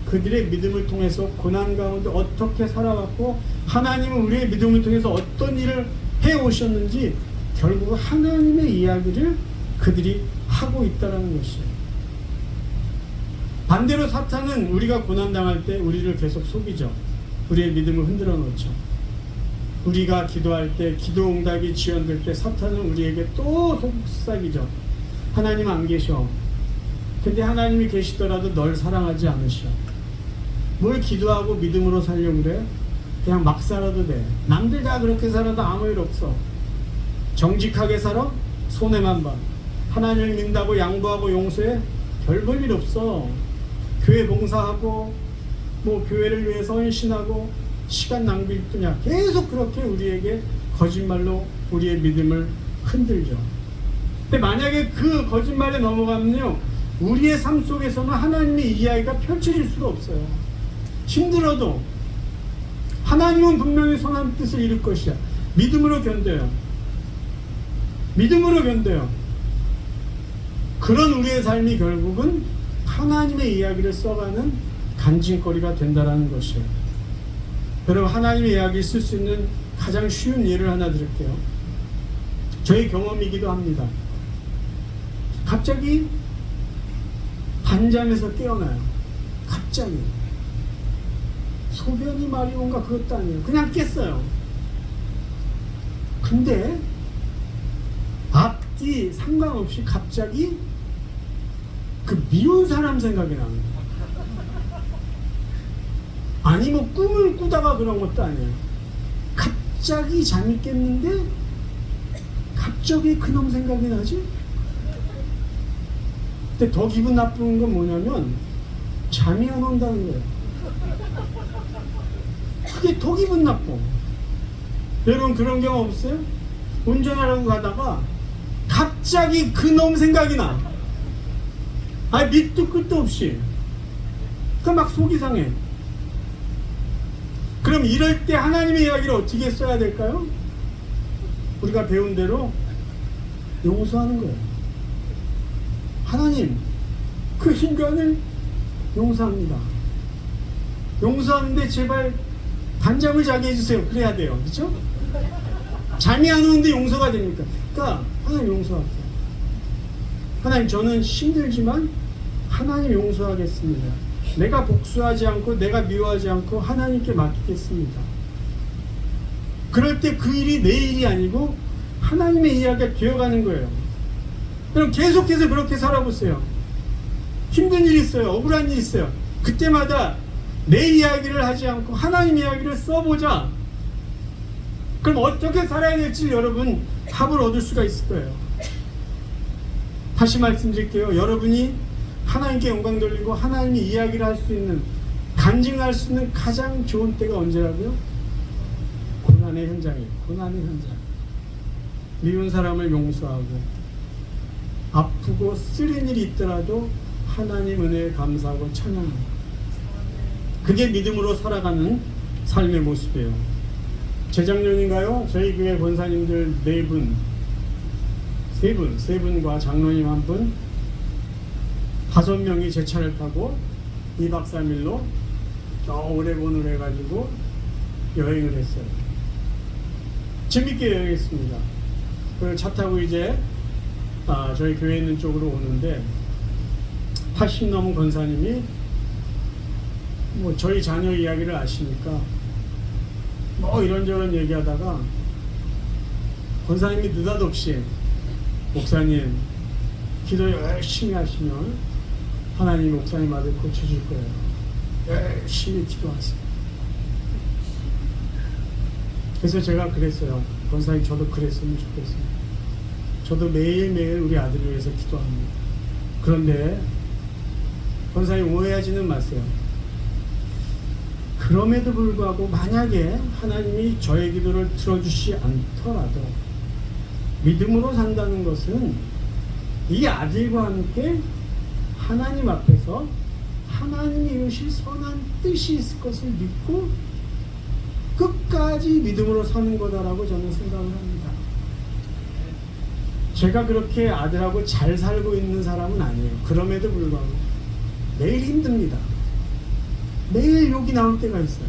그들의 믿음을 통해서 고난 가운데 어떻게 살아왔고 하나님은 우리의 믿음을 통해서 어떤 일을 해오셨는지 결국 하나님의 이야기를 그들이 하고 있다는 것이에요. 반대로 사탄은 우리가 고난당할 때 우리를 계속 속이죠. 우리의 믿음을 흔들어 놓죠. 우리가 기도할 때, 기도 응답이 지연될 때 사탄은 우리에게 또 속삭이죠. 하나님 안 계셔. 근데 하나님이 계시더라도 널 사랑하지 않으셔. 뭘 기도하고 믿음으로 살려고 그래? 그냥 막 살아도 돼. 남들 다 그렇게 살아도 아무 일 없어. 정직하게 살아? 손해만 봐. 하나님을 믿는다고 양보하고 용서해? 별 볼 일 없어. 교회 봉사하고 뭐 교회를 위해서 헌신하고 시간 낭비일 뿐이야. 계속 그렇게 우리에게 거짓말로 우리의 믿음을 흔들죠. 근데 만약에 그 거짓말에 넘어가면요, 우리의 삶 속에서는 하나님의 이야기가 펼쳐질 수가 없어요. 힘들어도 하나님은 분명히 선한 뜻을 이룰 것이야. 믿음으로 견뎌요. 믿음으로 견뎌요. 그런 우리의 삶이 결국은 하나님의 이야기를 써가는 간증거리가 된다는 것이에요. 여러분, 하나님의 이야기를 쓸 수 있는 가장 쉬운 예를 하나 드릴게요. 저의 경험이기도 합니다. 갑자기 반잠에서 깨어나요. 갑자기. 소변이 마려운가 그것도 아니에요. 그냥 깼어요. 근데 앞뒤 상관없이 갑자기 그 미운 사람 생각이 나는 거예요. 아니 뭐 꿈을 꾸다가 그런 것도 아니에요. 갑자기 잠이 깼는데 갑자기 그놈 생각이 나지? 근데 더 기분 나쁜 건 뭐냐면 잠이 안 온다는 거예요. 그게 더 기분 나빠. 여러분 그런 경험 없어요? 운전하려고 가다가 갑자기 그놈 생각이 나. 아니 밑도 끝도 없이. 그 막 속이 상해. 그럼 이럴 때 하나님의 이야기를 어떻게 써야 될까요? 우리가 배운 대로 용서하는 거예요. 하나님, 그 인간을 용서합니다. 용서하는데 제발 단잠을 자게 해주세요. 그래야 돼요. 그렇죠? 잠이 안 오는데 용서가 됩니까? 그러니까 하나님 용서할게요. 하나님, 저는 힘들지만 하나님 용서하겠습니다. 내가 복수하지 않고 내가 미워하지 않고 하나님께 맡기겠습니다. 그럴 때 그 일이 내 일이 아니고 하나님의 이야기가 되어가는 거예요. 그럼 계속해서 그렇게 살아보세요. 힘든 일이 있어요. 억울한 일이 있어요. 그때마다 내 이야기를 하지 않고 하나님 이야기를 써보자. 그럼 어떻게 살아야 될지 여러분 답을 얻을 수가 있을 거예요. 다시 말씀드릴게요. 여러분이 하나님께 영광 돌리고 하나님의 이야기를 할 수 있는, 간증할 수 있는 가장 좋은 때가 언제라고요? 고난의 현장이에요. 고난의 현장. 미운 사람을 용서하고 아프고 쓰린 일이 있더라도 하나님 은혜에 감사하고 찬양하고, 그게 믿음으로 살아가는 삶의 모습이에요. 재작년인가요? 저희 교회 권사님들 3분과 장로님 1분, 5명이 제 차를 타고 2박 3일로 저 오레곤으로 해가지고 여행을 했어요. 재밌게 여행했습니다. 그 차 타고 이제 저희 교회 있는 쪽으로 오는데 80 넘은 권사님이 뭐 저희 자녀 이야기를 아시니까 뭐 이런저런 얘기하다가 권사님이 느닷없이 목사님 기도 열심히 하시면 하나님 목사님 아들 고쳐줄 거예요. 열심히 기도하세요. 그래서 제가 그랬어요. 권사님 저도 그랬으면 좋겠어요. 저도 매일매일 우리 아들을 위해서 기도합니다. 그런데 권사님 오해하지는 마세요. 그럼에도 불구하고 만약에 하나님이 저의 기도를 들어주시 않더라도 믿음으로 산다는 것은 이 아들과 함께 하나님 앞에서 하나님이 이루실 선한 뜻이 있을 것을 믿고 끝까지 믿음으로 사는 거다라고 저는 생각을 합니다. 제가 그렇게 아들하고 잘 살고 있는 사람은 아니에요. 그럼에도 불구하고 매일 힘듭니다. 매일 욕이 나올 때가 있어요.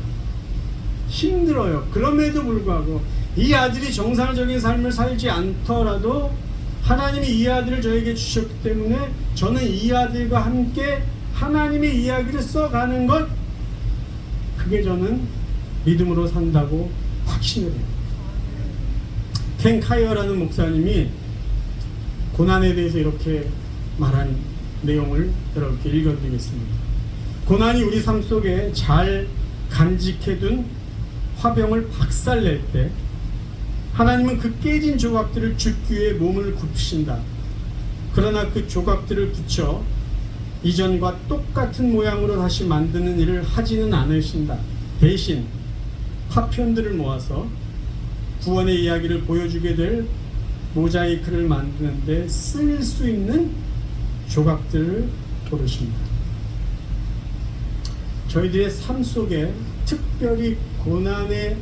힘들어요. 그럼에도 불구하고 이 아들이 정상적인 삶을 살지 않더라도 하나님이 이 아들을 저에게 주셨기 때문에 저는 이 아들과 함께 하나님의 이야기를 써가는 것, 그게 저는 믿음으로 산다고 확신을 해요. 켄 카이어라는 목사님이 고난에 대해서 이렇게 말한 내용을 여러분께 읽어드리겠습니다. 고난이 우리 삶 속에 잘 간직해둔 화병을 박살낼 때 하나님은 그 깨진 조각들을 죽기 위해 몸을 굽히신다. 그러나 그 조각들을 붙여 이전과 똑같은 모양으로 다시 만드는 일을 하지는 않으신다. 대신 파편들을 모아서 구원의 이야기를 보여주게 될 모자이크를 만드는데 쓸 수 있는 조각들을 고르십니다. 저희들의 삶 속에 특별히 고난의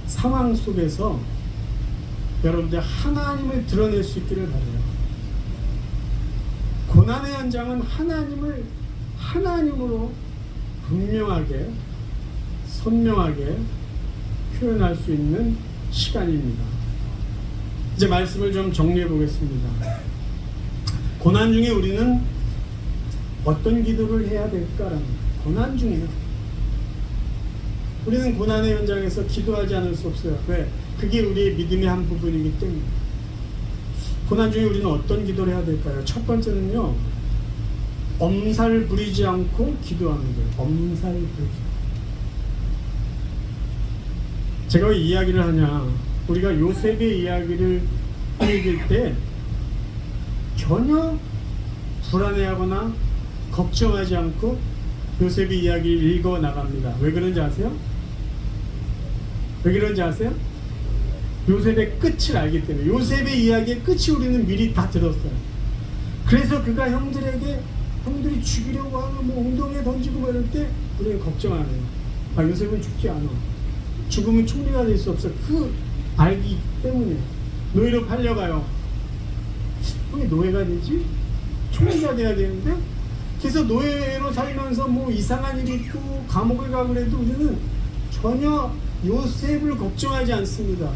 상황 속에서 여러분들 하나님을 드러낼 수 있기를 바라요. 고난의 현장은 하나님을 하나님으로 분명하게 선명하게 표현할 수 있는 시간입니다. 이제 말씀을 좀 정리해 보겠습니다. 고난 중에 우리는 어떤 기도를 해야 될까라는 거예요. 고난 중에 우리는 고난의 현장에서 기도하지 않을 수 없어요. 왜? 그게 우리의 믿음의 한 부분이기 때문에. 고난 중에 우리는 어떤 기도를 해야 될까요? 첫 번째는요, 엄살 부리지 않고 기도하는 거예요. 엄살 부리지. 제가 왜 이야기를 하냐, 우리가 요셉의 이야기를 읽을 때 전혀 불안해하거나 걱정하지 않고 요셉의 이야기를 읽어 나갑니다. 왜 그런지 아세요? 왜 그런지 아세요? 요셉의 끝을 알기 때문에. 요셉의 이야기의 끝이 우리는 미리 다 들었어요. 그래서 그가 형들에게, 형들이 죽이려고 하고 뭐 웅덩이에 던지고 뭐 이럴 때 우리는 걱정 안 해요. 아, 요셉은 죽지 않아. 죽으면 총리가 될 수 없어. 그 알기 때문에. 노예로 팔려가요. 왜 노예가 되지? 총리가 돼야 되는데. 그래서 노예로 살면서 뭐 이상한 일이 있고 감옥을 가고 그래도 우리는 전혀 요셉을 걱정하지 않습니다.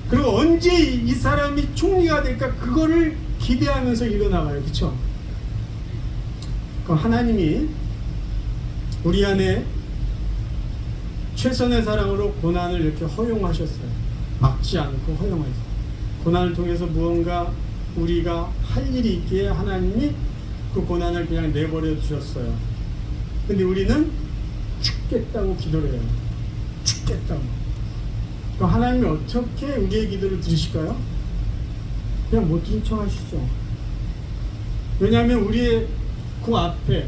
그리고 언제 이 사람이 총리가 될까 그거를 기대하면서 일어나가요. 그렇죠? 그럼 하나님이 우리 안에 최선의 사랑으로 고난을 이렇게 허용하셨어요. 막지 않고 허용하셨어요. 고난을 통해서 무언가 우리가 할 일이 있기에 하나님이 그 고난을 그냥 내버려 두셨어요. 근데 우리는 죽겠다고 기도를 해요. 죽겠다고. 그럼 하나님이 어떻게 우리의 기도를 들으실까요? 그냥 못 들은 척 하시죠. 왜냐하면 우리의 그 앞에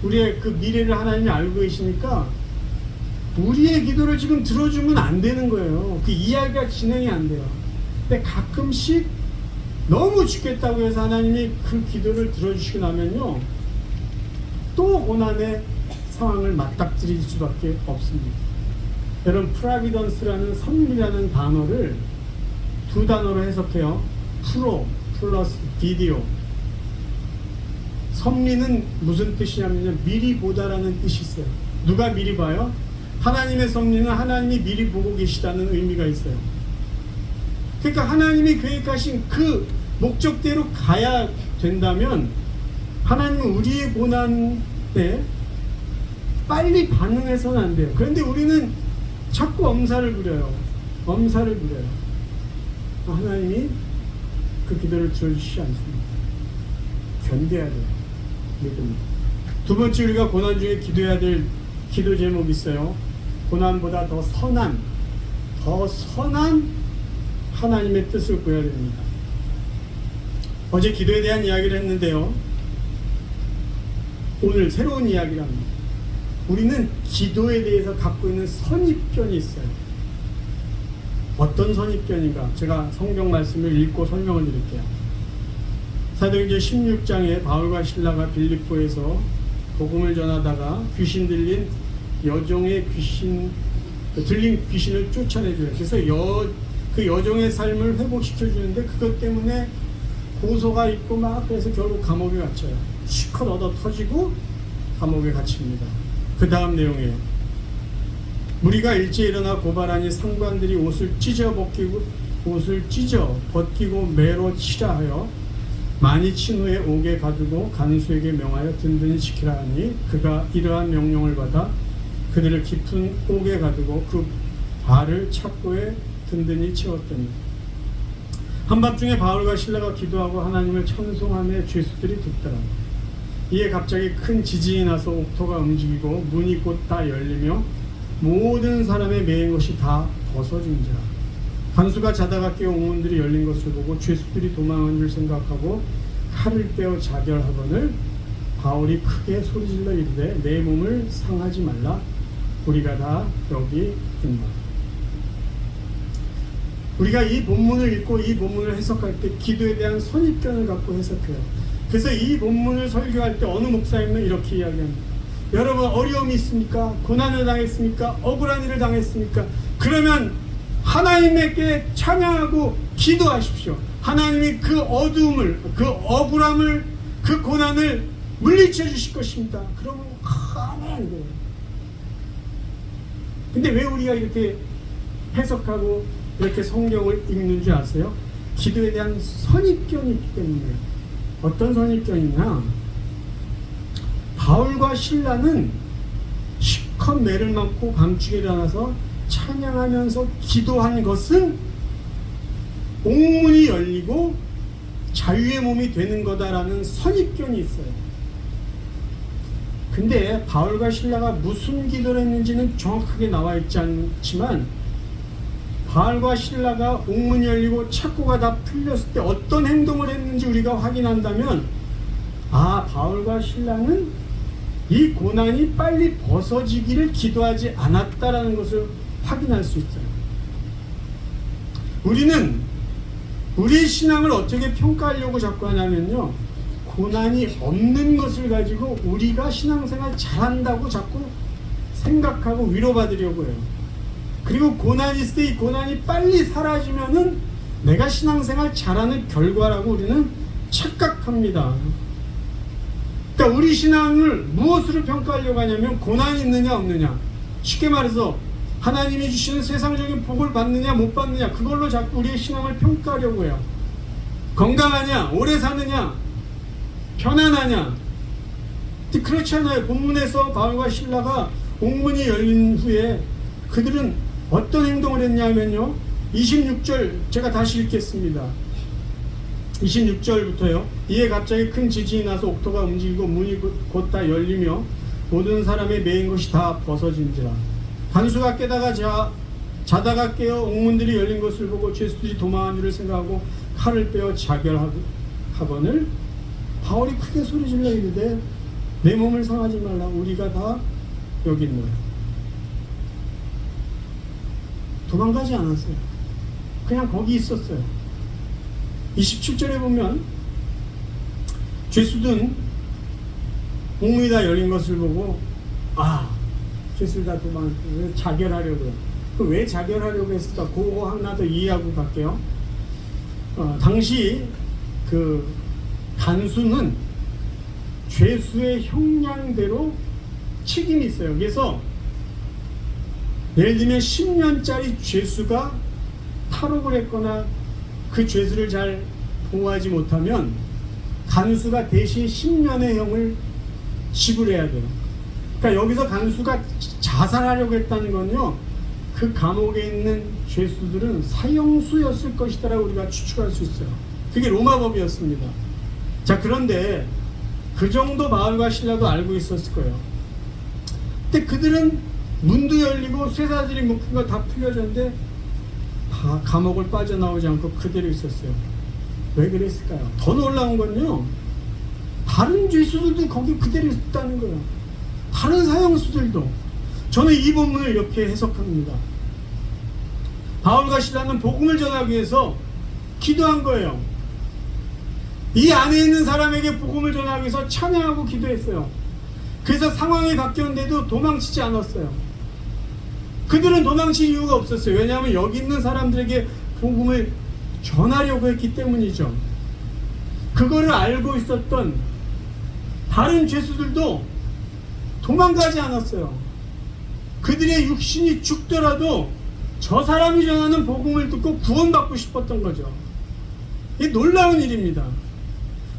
우리의 그 미래를 하나님이 알고 계시니까 우리의 기도를 지금 들어주면 안 되는 거예요. 그 이야기가 진행이 안 돼요. 근데 가끔씩 너무 죽겠다고 해서 하나님이 그 기도를 들어주시고 나면요, 또 고난의 상황을 맞닥뜨릴 수밖에 없습니다. 여러분, 프라비던스라는 섭리라는 단어를 두 단어로 해석해요. 프로 플러스 비디오. 섭리는 무슨 뜻이냐면요, 미리 보다라는 뜻이 있어요. 누가 미리 봐요? 하나님의 섭리는 하나님이 미리 보고 계시다는 의미가 있어요. 그러니까 하나님이 계획하신 그 목적대로 가야 된다면 하나님은 우리의 고난에 빨리 반응해서는 안 돼요. 그런데 우리는 자꾸 엄살을 부려요. 엄살을 부려요. 하나님이 그 기도를 들어주시지 않습니다. 견뎌야 돼요. 믿음이. 두 번째, 우리가 고난 중에 기도해야 될 기도 제목이 있어요. 고난보다 더 선한 하나님의 뜻을 구해야 됩니다. 어제 기도에 대한 이야기를 했는데요. 오늘 새로운 이야기를 합니다. 우리는 기도에 대해서 갖고 있는 선입견이 있어요. 어떤 선입견인가? 제가 성경 말씀을 읽고 설명을 드릴게요. 사도행전 16장에 바울과 실라가 빌립보에서 복음을 전하다가 귀신 들린 여종의 들린 귀신을 쫓아내줘요. 그래서 그 여종의 삶을 회복시켜 주는데 그것 때문에 고소가 있고 막 그래서 결국 감옥에 갇혀요. 시컷 얻어 터지고 감옥에 갇힙니다. 그 다음 내용이에요. 무리가 일제히 일어나 고발하니 상관들이 옷을 찢어 벗기고 매로 치라 하여 많이 친 후에 옥에 가두고 간수에게 명하여 든든히 지키라 하니 그가 이러한 명령을 받아 그들을 깊은 옥에 가두고 그 발을 착고에 든든히 채웠더니 한밤중에 바울과 실라가 기도하고 하나님을 천송하며 죄수들이 듣더라. 이에 갑자기 큰 지진이 나서 옥토가 움직이고 문이 곧 다 열리며 모든 사람의 매인 것이 다 벗어진지라. 간수가 자다가 깨어 옥문들이 열린 것을 보고 죄수들이 도망한 줄 생각하고 칼을 빼어 자결하거늘 바울이 크게 소리질러 이르되 내 몸을 상하지 말라. 우리가 다 여기 있노라. 우리가 이 본문을 읽고 이 본문을 해석할 때 기도에 대한 선입견을 갖고 해석해요. 그래서 이 본문을 설교할 때 어느 목사님은 이렇게 이야기합니다. 여러분, 어려움이 있습니까? 고난을 당했습니까? 억울한 일을 당했습니까? 그러면 하나님께 찬양하고 기도하십시오. 하나님이 그 어두움을, 그 억울함을, 그 고난을 물리쳐 주실 것입니다. 그러면 아멘. 근데 왜 우리가 이렇게 해석하고 이렇게 성경을 읽는 줄 아세요? 기도에 대한 선입견이 있기 때문이에요. 어떤 선입견이냐? 바울과 실라는 실컷 매를 맞고 밤중에 일어나서 찬양하면서 기도한 것은 옥문이 열리고 자유의 몸이 되는 거다라는 선입견이 있어요. 근데 바울과 실라가 무슨 기도를 했는지는 정확하게 나와 있지 않지만 바울과 실라가 옥문이 열리고 착고가 다 풀렸을 때 어떤 행동을 했는지 우리가 확인한다면 바울과 실라는 이 고난이 빨리 벗어지기를 기도하지 않았다라는 것을 확인할 수 있어요. 우리는 우리의 신앙을 어떻게 평가하려고 자꾸 하냐면요, 고난이 없는 것을 가지고 우리가 신앙생활 잘한다고 자꾸 생각하고 위로받으려고 해요. 그리고 고난이 있을 때 이 고난이 빨리 사라지면은 내가 신앙생활 잘하는 결과라고 우리는 착각합니다. 그러니까 우리 신앙을 무엇으로 평가하려고 하냐면 고난이 있느냐 없느냐, 쉽게 말해서 하나님이 주시는 세상적인 복을 받느냐 못 받느냐, 그걸로 자꾸 우리의 신앙을 평가하려고 해요. 건강하냐, 오래 사느냐, 편안하냐. 그렇지 않아요. 본문에서 바울과 실라가 옥문이 열린 후에 그들은 어떤 행동을 했냐면요, 26절 제가 다시 읽겠습니다. 26절부터요. 이에 갑자기 큰 지진이 나서 옥토가 움직이고 문이 곧 다 열리며 모든 사람의 매인 것이 다 벗어진지라. 간수가 자다가 깨어 옥문들이 열린 것을 보고 죄수들이 도망한 줄을 생각하고 칼을 빼어 자결하거늘 바울이 크게 소리질러 이르되 내 몸을 상하지 말라. 우리가 다 여기 있노라. 도망가지 않았어요. 그냥 거기 있었어요. 27절에 보면 죄수들은 옥문이 다 열린 것을 보고 죄수들 다 도망했고 자결하려고요. 왜 자결하려고 했을까? 그거 하나 더 이해하고 갈게요. 당시 그 간수는 죄수의 형량대로 책임이 있어요. 그래서 예를 들면 10년짜리 죄수가 탈옥을 했거나 그 죄수를 잘 보호하지 못하면 간수가 대신 10년의 형을 지불해야 돼요. 그러니까 여기서 간수가 자살하려고 했다는 건요, 그 감옥에 있는 죄수들은 사형수였을 것이다라고 우리가 추측할 수 있어요. 그게 로마법이었습니다. 자, 그런데 그 정도 바울과 실라도 알고 있었을 거예요. 근데 그들은 문도 열리고 쇠사슬이 묶은 거 다 풀려졌는데 다 감옥을 빠져나오지 않고 그대로 있었어요. 왜 그랬을까요? 더 놀라운 건요, 다른 죄수들도 거기 그대로 있다는 거예요. 다른 사형수들도. 저는 이 본문을 이렇게 해석합니다. 바울과 실라는 복음을 전하기 위해서 기도한 거예요. 이 안에 있는 사람에게 복음을 전하기 위해서 찬양하고 기도했어요. 그래서 상황이 바뀌었는데도 도망치지 않았어요. 그들은 도망칠 이유가 없었어요. 왜냐하면 여기 있는 사람들에게 복음을 전하려고 했기 때문이죠. 그거를 알고 있었던 다른 죄수들도 도망가지 않았어요. 그들의 육신이 죽더라도 저 사람이 전하는 복음을 듣고 구원받고 싶었던 거죠. 이게 놀라운 일입니다.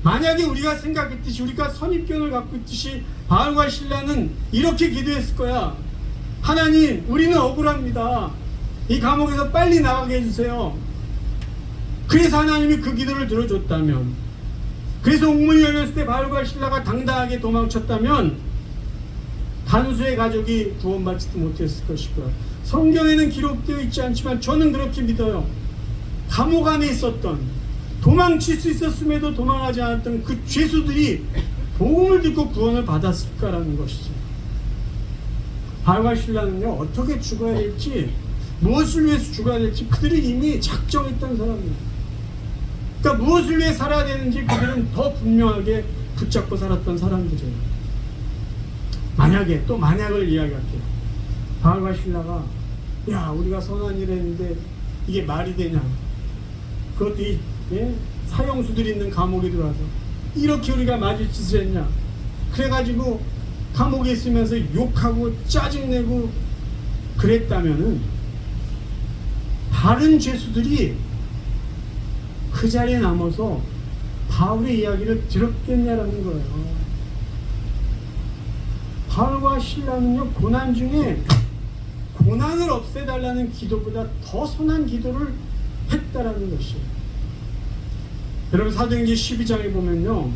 만약에 우리가 생각했듯이, 우리가 선입견을 갖고 있듯이 바울과 실라는 이렇게 기도했을 거야. 하나님, 우리는 억울합니다. 이 감옥에서 빨리 나가게 해주세요. 그래서 하나님이 그 기도를 들어줬다면, 그래서 옥문이 열렸을 때 바울과 실라가 당당하게 도망쳤다면 간수의 가족이 구원받지도 못했을 것이고요. 성경에는 기록되어 있지 않지만 저는 그렇게 믿어요. 감옥 안에 있었던, 도망칠 수 있었음에도 도망하지 않았던 그 죄수들이 복음을 듣고 구원을 받았을까라는 것이죠. 바울과 실라는요, 어떻게 죽어야 될지, 무엇을 위해서 죽어야 될지 그들이 이미 작정했던 사람이에요. 그러니까 무엇을 위해 살아야 되는지 그들은 더 분명하게 붙잡고 살았던 사람들이에요. 만약에, 또 만약을 이야기할게요. 바울과 실라가, 야, 우리가 선한 일을 했는데 이게 말이 되냐, 그것도 이 사형수들이 있는 감옥에 들어와서 이렇게 우리가 맞을 짓을 했냐, 그래가지고 감옥에 있으면서 욕하고 짜증내고 그랬다면은 다른 죄수들이 그 자리에 남아서 바울의 이야기를 들었겠냐라는 거예요. 바울과 실라는요, 고난 중에 고난을 없애달라는 기도보다 더 선한 기도를 했다라는 것이에요. 여러분, 사도행전 12장에 보면요,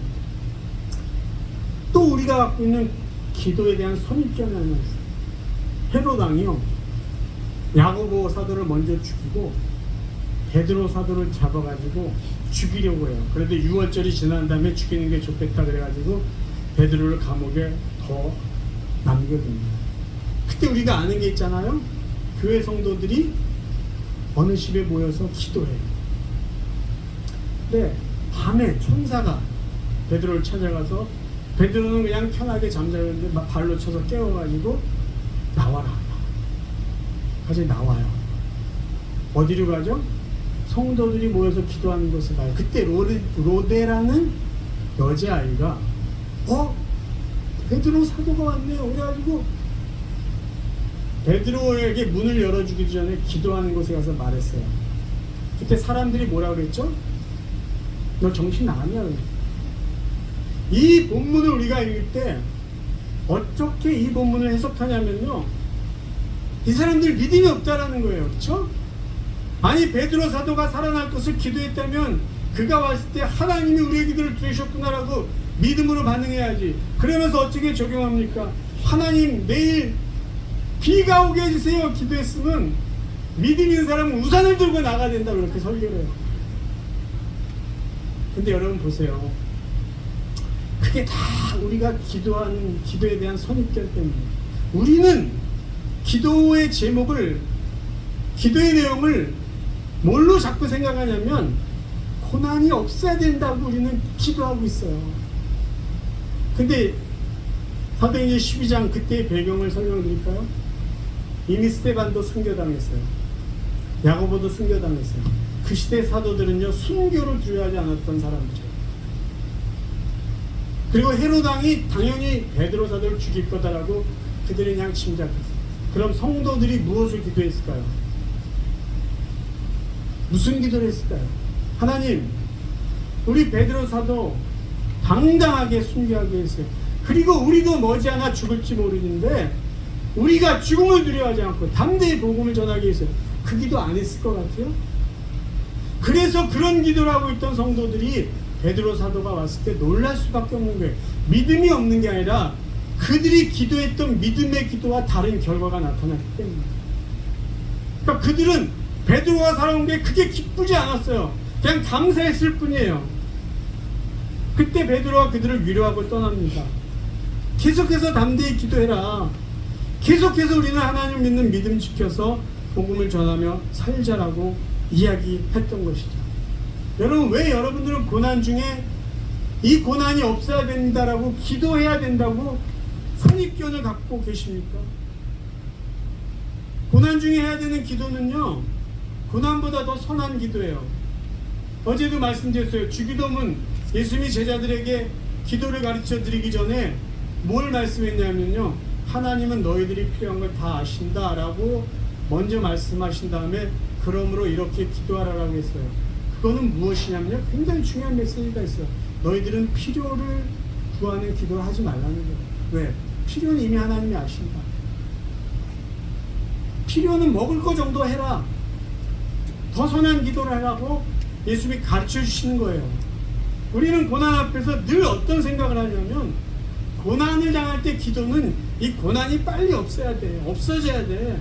또 우리가 갖고 있는 기도에 대한 선입견이 하나 있어요. 헤롯 왕이요, 야고보 사도를 먼저 죽이고 베드로 사도를 잡아가지고 죽이려고 해요. 그런데 6월절이 지난 다음에 죽이는 게 좋겠다 그래가지고 베드로를 감옥에 더 남겨둡니다. 그때 우리가 아는 게 있잖아요. 교회 성도들이 어느 집에 모여서 기도해요. 근데 밤에 천사가 베드로를 찾아가서, 베드로는 그냥 편하게 잠자고 있는데 막 발로 쳐서 깨워가지고 나와라. 같이 나와요. 어디로 가죠? 성도들이 모여서 기도하는 곳에 가요. 그때 로데라는 여자아이가 베드로 사도가 왔네요. 그래가지고 베드로에게 문을 열어주기 전에 기도하는 곳에 가서 말했어요. 그때 사람들이 뭐라고 그랬죠? 너 정신 나갔냐? 이 본문을 우리가 읽을 때 어떻게 이 본문을 해석하냐면요, 이 사람들 믿음이 없다라는 거예요. 그렇죠? 아니, 베드로 사도가 살아날 것을 기도했다면 그가 왔을 때 하나님이 우리의 기도를 들으셨구나라고 믿음으로 반응해야지. 그러면서 어떻게 적용합니까? 하나님, 내일 비가 오게 해주세요 기도했으면 믿음 있는 사람은 우산을 들고 나가야 된다고 이렇게 설교를 해요. 근데 여러분 보세요. 그게 다 우리가 기도하는 기도에 대한 선입견 때문에, 우리는 기도의 제목을, 기도의 내용을 뭘로 자꾸 생각하냐면 고난이 없어야 된다고 우리는 기도하고 있어요. 근데 사도행전 12장 그때의 배경을 설명드릴까요? 이미 스데반도 순교당했어요. 야고보도 순교당했어요. 그 시대 사도들은요, 순교를 두려워하지 않았던 사람들이에요. 그리고 헤롯 왕이 당연히 베드로 사도를 죽일 거다라고 그들이 그냥 짐작했어요. 그럼 성도들이 무엇을 기도했을까요? 무슨 기도를 했을까요? 하나님, 우리 베드로 사도 당당하게 순교하게 했어요. 그리고 우리도 머지않아 죽을지 모르는데 우리가 죽음을 두려워하지 않고 담대히 복음을 전하기 위해서 그 기도 안 했을 것 같아요. 그래서 그런 기도를 하고 있던 성도들이 베드로 사도가 왔을 때 놀랄 수밖에 없는 거예요. 믿음이 없는 게 아니라 그들이 기도했던 믿음의 기도와 다른 결과가 나타났기 때문에. 그러니까 그들은 베드로가 살아온 게 그게 기쁘지 않았어요. 그냥 감사했을 뿐이에요. 그때 베드로가 그들을 위로하고 떠납니다. 계속해서 담대히 기도해라. 계속해서 우리는 하나님 믿는 믿음 지켜서 복음을 전하며 살자라고 이야기했던 것이죠. 여러분, 왜 여러분들은 고난 중에 이 고난이 없어야 된다라고 기도해야 된다고 선입견을 갖고 계십니까? 고난 중에 해야 되는 기도는요, 고난보다 더 선한 기도예요. 어제도 말씀드렸어요. 주기도문, 예수님이 제자들에게 기도를 가르쳐 드리기 전에 뭘 말씀했냐면요, 하나님은 너희들이 필요한 걸 다 아신다 라고 먼저 말씀하신 다음에 그러므로 이렇게 기도하라고 했어요. 그거는 무엇이냐면요, 굉장히 중요한 메시지가 있어요. 너희들은 필요를 구하는 기도를 하지 말라는 거예요. 왜? 필요는 이미 하나님이 아신다. 필요는 먹을 거 정도 해라. 더 선한 기도를 하라고 예수님이 가르쳐 주시는 거예요. 우리는 고난 앞에서 늘 어떤 생각을 하냐면, 고난을 당할 때 기도는 이 고난이 빨리 없어야 돼. 없어져야 돼.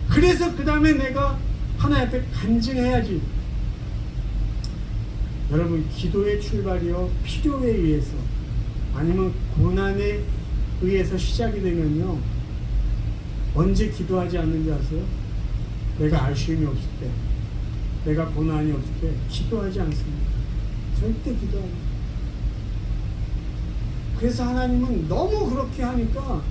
그래서 그 다음에 내가 하나님 앞에 간증해야지. 여러분, 기도의 출발이요, 필요에 의해서 아니면 고난에 의해서 시작이 되면요, 언제 기도하지 않는지 아세요? 내가 아쉬움이 없을 때, 내가 고난이 없을 때 기도하지 않습니다. 절대 기도하지 않습니다. 그래서 하나님은 너무 그렇게 하니까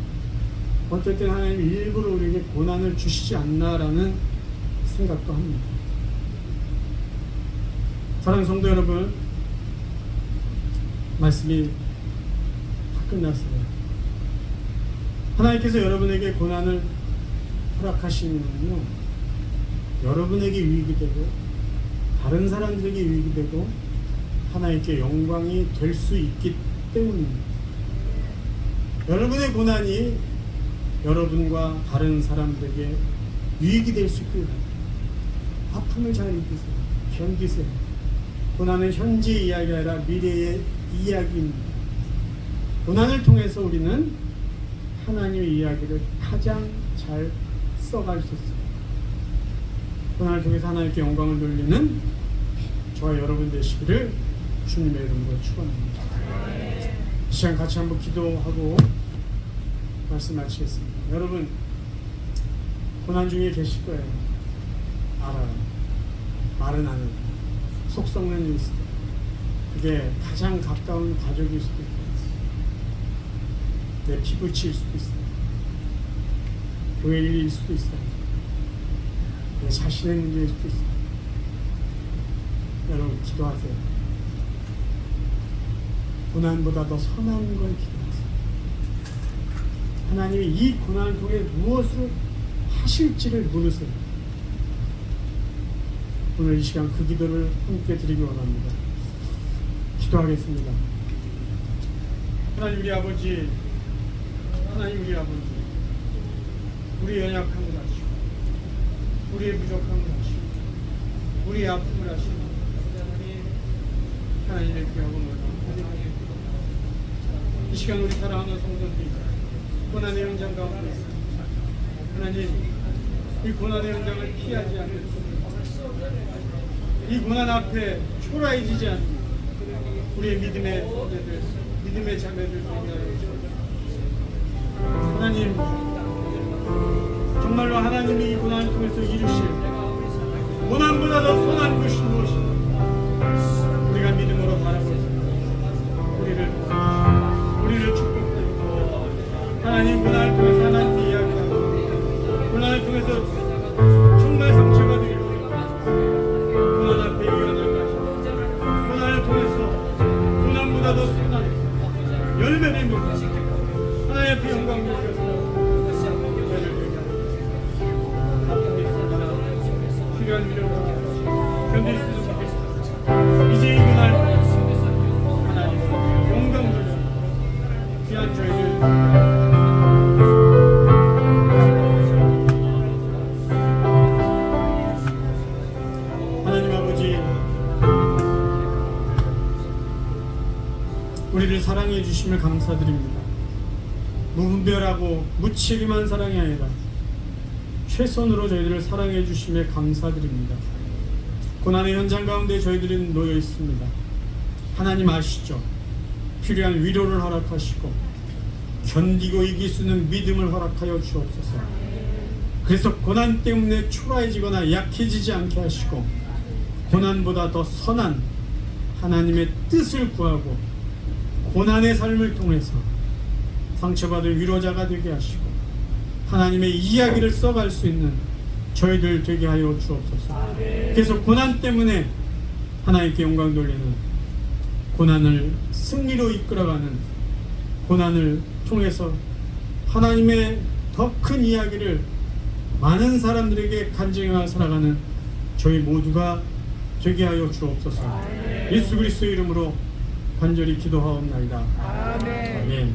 어떨 때 하나님이 일부러 우리에게 고난을 주시지 않나라는 생각도 합니다. 사랑하는 성도 여러분, 말씀이 다 끝났어요. 하나님께서 여러분에게 고난을 허락하시면요, 여러분에게 유익이 되고 다른 사람들에게 유익이 되고 하나님께 영광이 될 수 있기 때문입니다. 여러분의 고난이 여러분과 다른 사람들에게 유익이 될 수 있고, 아픔을 잘 이기세요. 견디세요. 고난은 현재의 이야기가 아니라 미래의 이야기입니다. 고난을 통해서 우리는 하나님의 이야기를 가장 잘 써갈 수 있어요. 고난을 통해서 하나님께 영광을 돌리는 저와 여러분 되시기를 주님의 이름으로 축원합니다. 이 시간 같이 한번 기도하고 말씀 마치겠습니다. 여러분, 고난 중에 계실 거예요. 알아요. 말은 안 해요. 속 썩는 일이 있어요. 그게 가장 가까운 가족일 수도 있고, 내 피부치일 수도 있어요. 교회 일일 수도 있어요. 내 자신의 문제일 수도 있어요. 여러분, 기도하세요. 고난보다 더 선한 걸 기도하세요. 하나님이 이 고난을 통해 무엇을 하실지를 물으세요. 오늘 이 시간 그 기도를 함께 드리기 원합니다. 기도하겠습니다. 하나님 우리 아버지, 하나님 우리 아버지, 우리의 연약함을 아시고 우리의 부족함을 아시고 우리의 아픔을 아시고 하나님의 귀하고 놀라운 이 시간 우리 사랑하는 성도들이 고난의 현장 가운데 있습니다. 하나님, 이 고난의 현장을 피하지 않는 이 고난 앞에 초라해지지 않는 우리의 믿음의 형제들, 믿음의 자매들 되게 하여 주옵소서. 하나님, 정말로 하나님이 이 고난을 통해서 이루실 고난보다 더 선한 것이 무엇인가 우리가 믿음으로 바라볼 수 있습니다. 우리를 축복하고 하나님, 고난을 통해서 하나님의 이야기하고 고난을 통해서 정말 상처가 되기를 고난 앞에 유연한 것이 고난을 통해서 고난보다 더 선한 열매를 맺고 하나님 앞에 영광을 주셔서 필요한 위로가 견딜 수 있겠습니다. 이제 이 고날 하나님 하나님 아버지, 우리를 사랑해 주심을 감사드립니다. 무분별하고 무책임한 사랑이 아니라 최선으로 저희들을 사랑해 주심에 감사드립니다. 고난의 현장 가운데 저희들은 놓여 있습니다. 하나님 아시죠? 필요한 위로를 허락하시고 견디고 이길 수 있는 믿음을 허락하여 주옵소서. 그래서 고난 때문에 초라해지거나 약해지지 않게 하시고 고난보다 더 선한 하나님의 뜻을 구하고 고난의 삶을 통해서 상처받은 위로자가 되게 하시고 하나님의 이야기를 써갈 수 있는 저희들 되게 하여 주옵소서. 그래서 고난 때문에 하나님께 영광 돌리는, 고난을 승리로 이끌어가는, 고난을 통해서 하나님의 더 큰 이야기를 많은 사람들에게 간증하며 살아가는 저희 모두가 되게 하여 주옵소서. 예수 그리스도의 이름으로 간절히 기도하옵나이다. 아멘.